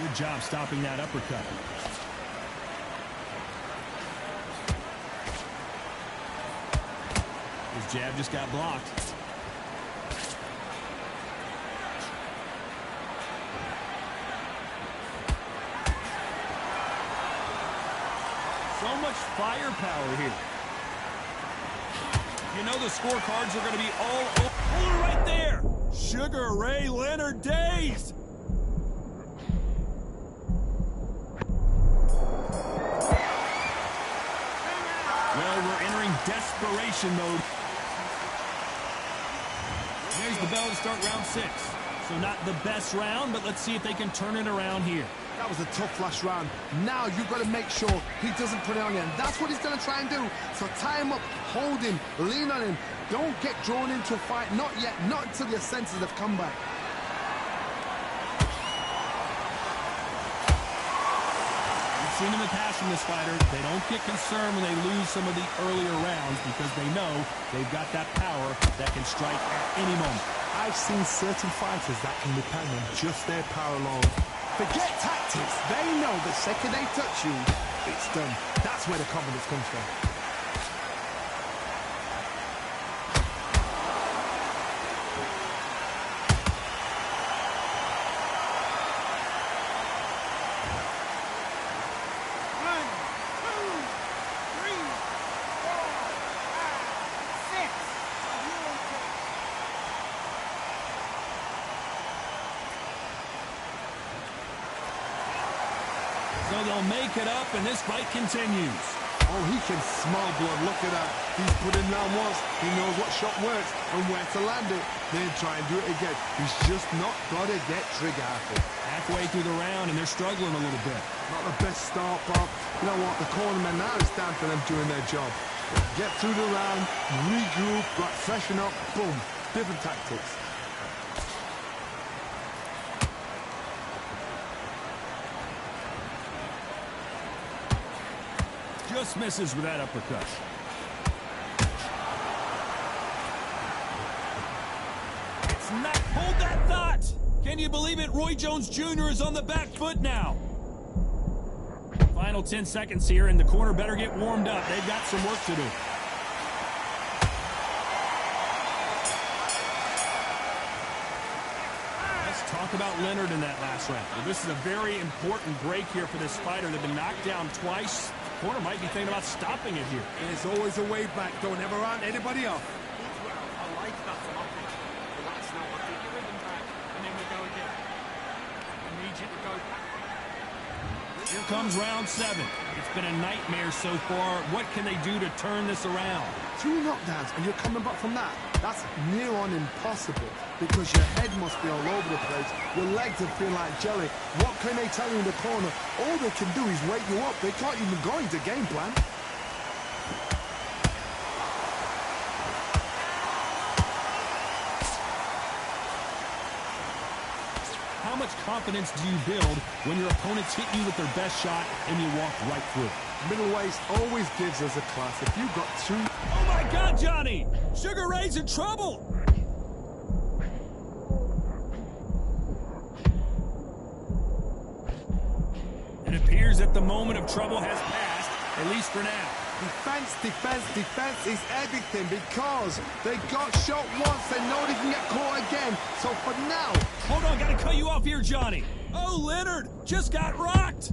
Good job stopping that uppercut. His jab just got blocked. So much firepower here. You know the scorecards are going to be all over. Oh, right there. Sugar Ray Leonard days. Well, we're entering desperation mode. There's the bell to start round 6. So not the best round, but let's see if they can turn it around here. That was a tough last round. Now you've got to make sure he doesn't put it on you. And that's what he's going to try and do. So tie him up, hold him, lean on him. Don't get drawn into a fight. Not yet. Not until your senses have come back. seen in the past from this fighter, they don't get concerned when they lose some of the earlier rounds because they know they've got that power that can strike at any moment. I've seen certain fighters that can depend on just their power alone. Forget tactics. They know the second they touch you, it's done. That's where the confidence comes from. So they'll make it up, and this fight continues. Oh, he can smell blood. Look at that. He's put it down once. He knows what shot works and where to land it. Then try and do it again. He's just not got to get trigger happy. Halfway through the round, and they're struggling a little bit. Not the best start, Bob. You know what? The cornermen now is down for them doing their job. Get through the round, regroup, like freshen up, boom. Different tactics. Just misses with that uppercut. It's not. Hold that thought! Can you believe it? Roy Jones Jr. is on the back foot now. Final 10 seconds here, and the corner better get warmed up. They've got some work to do. Let's talk about Leonard in that last round. Well, this is a very important break here for this fighter. They've been knocked down twice. Corner might be thinking about stopping it here. There's always a way back. Don't ever round anybody off. Well, I like that topic. But that's not what keep your rhythm back. And then we go again. I need you to go back. Here comes round 7. It's been a nightmare so far. What can they do to turn this around? 2 knockdowns and you're coming back from that. That's near on impossible because your head must be all over the place. Your legs will feel like jelly. What can they tell you in the corner? All they can do is wake you up. They can't even go into game plan. How much confidence do you build when your opponents hit you with their best shot and you walk right through? Middleweight always gives us a class. If you've got 2... Oh my God, Johnny! Sugar Ray's in trouble! It appears that the moment of trouble has passed, at least for now. Defense, defense, defense is everything because they got shot once. They know they can get caught again. So for now... Hold on, gotta cut you off here, Johnny. Oh, Leonard just got rocked.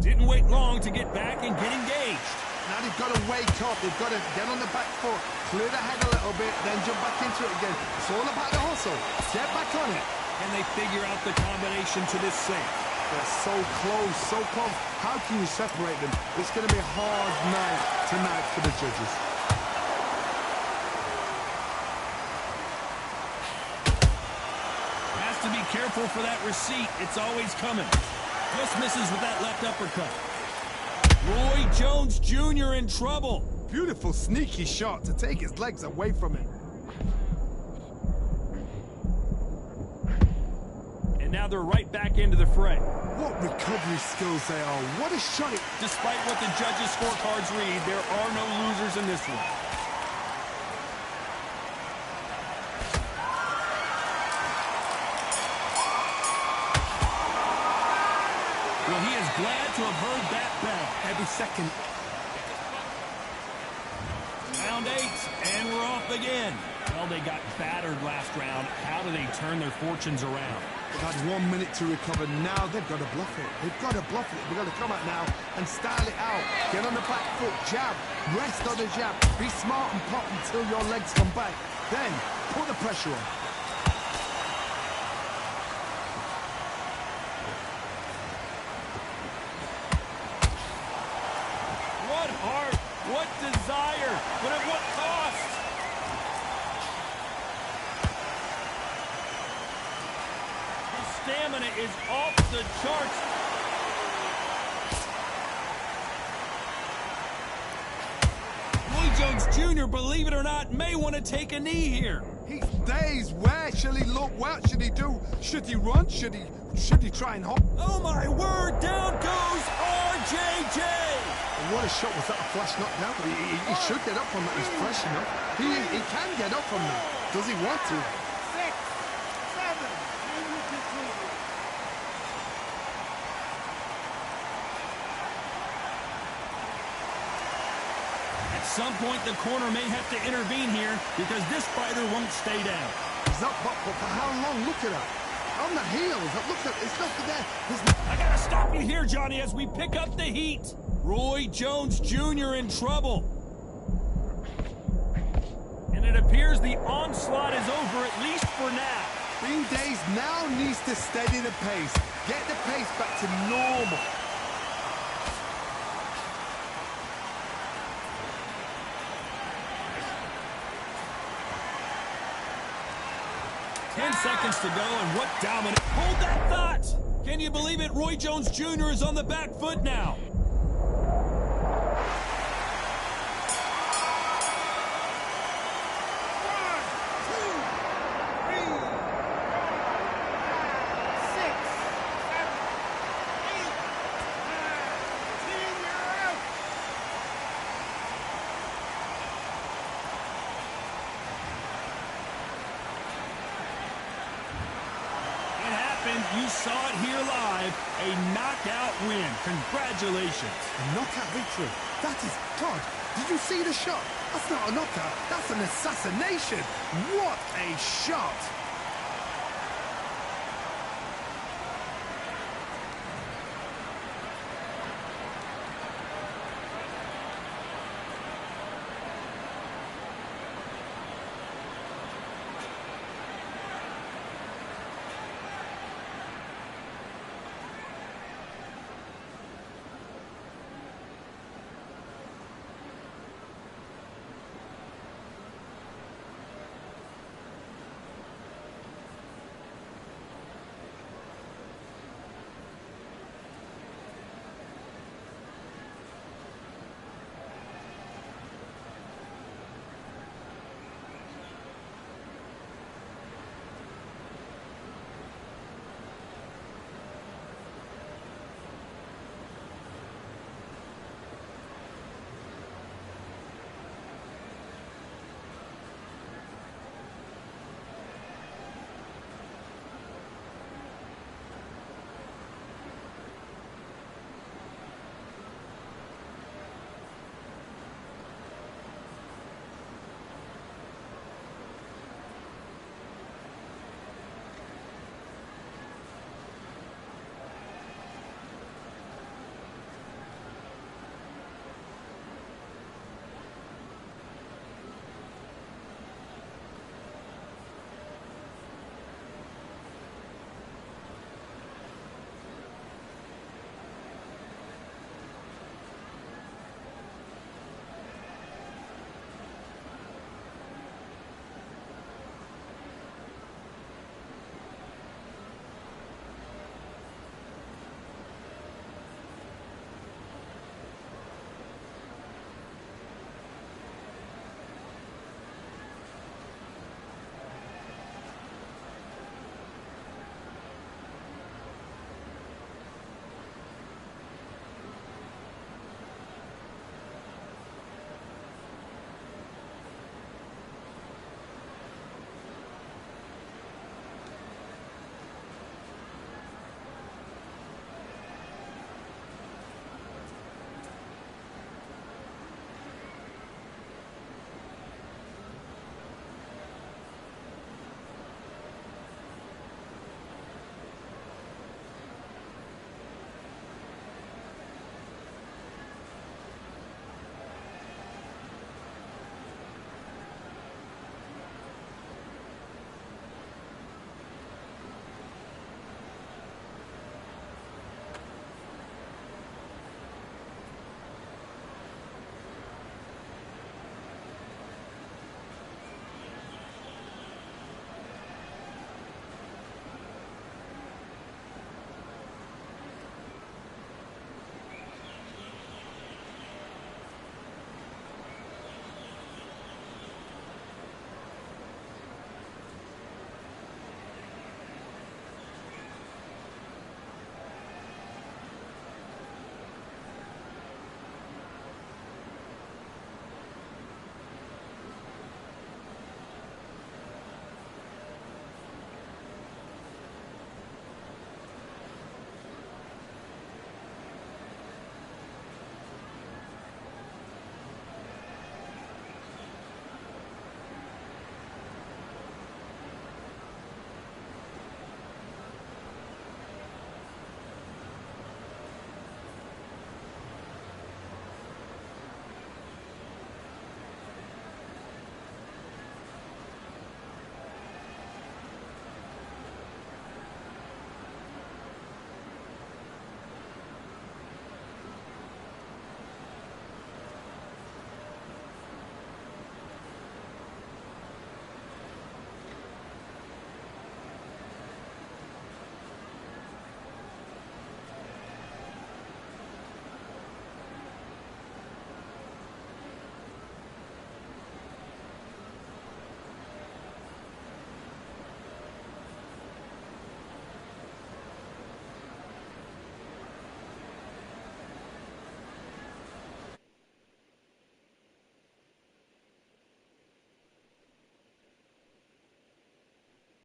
Didn't wait long to get back and get engaged. Now they've got to wake up. They've got to get on the back foot, clear the head a little bit, then jump back into it again. It's all about the hustle. Get back on it. And they figure out the combination to this safe. They're so close, so close. How can you separate them? It's going to be a hard night tonight for the judges. Has to be careful for that receipt. It's always coming. Just misses with that left uppercut. Roy Jones Jr. in trouble. Beautiful, sneaky shot to take his legs away from him. And now they're right back into the fray. What recovery skills they are. What a shot. Despite what the judges' scorecards read, there are no losers in this one. Well, he is glad to have heard that bell. Every second. Round 8, and we're off again. Well, they got battered last round. How do they turn their fortunes around? They've had 1 minute to recover. Now they've got to bluff it. They've got to bluff it. They've got to come out now and style it out. Get on the back foot, jab, rest on the jab. Be smart and pop until your legs come back. Then put the pressure on. What heart, what desire, but at what cost? His stamina is off the charts. Roy Jones Jr., believe it or not, may want to take a knee here. He's dazed. Where shall he look? What should he do? Should he run? Should he try and hop? Oh my word, down goes RJJ! What a shot. Was that a flash knockdown? He should get up from that. He's fresh enough. He can get up from that. Does he want to? 6, 7. At some point, the corner may have to intervene here because this fighter won't stay down. He's up, but for how long? Look at that. On the heels. Look at it's nothing there. I gotta stop you here, Johnny, as we pick up the heat. Roy Jones Jr. in trouble. And it appears the onslaught is over, at least for now. Being dazed now needs to steady the pace. Get the pace back to normal. Seconds to go, and what dominant. Hold that thought! Can you believe it? Roy Jones Jr. is on the back foot now. You saw it here live, a knockout win. Congratulations. A knockout victory. That is God. Did you see the shot? That's not a knockout. That's an assassination. What a shot.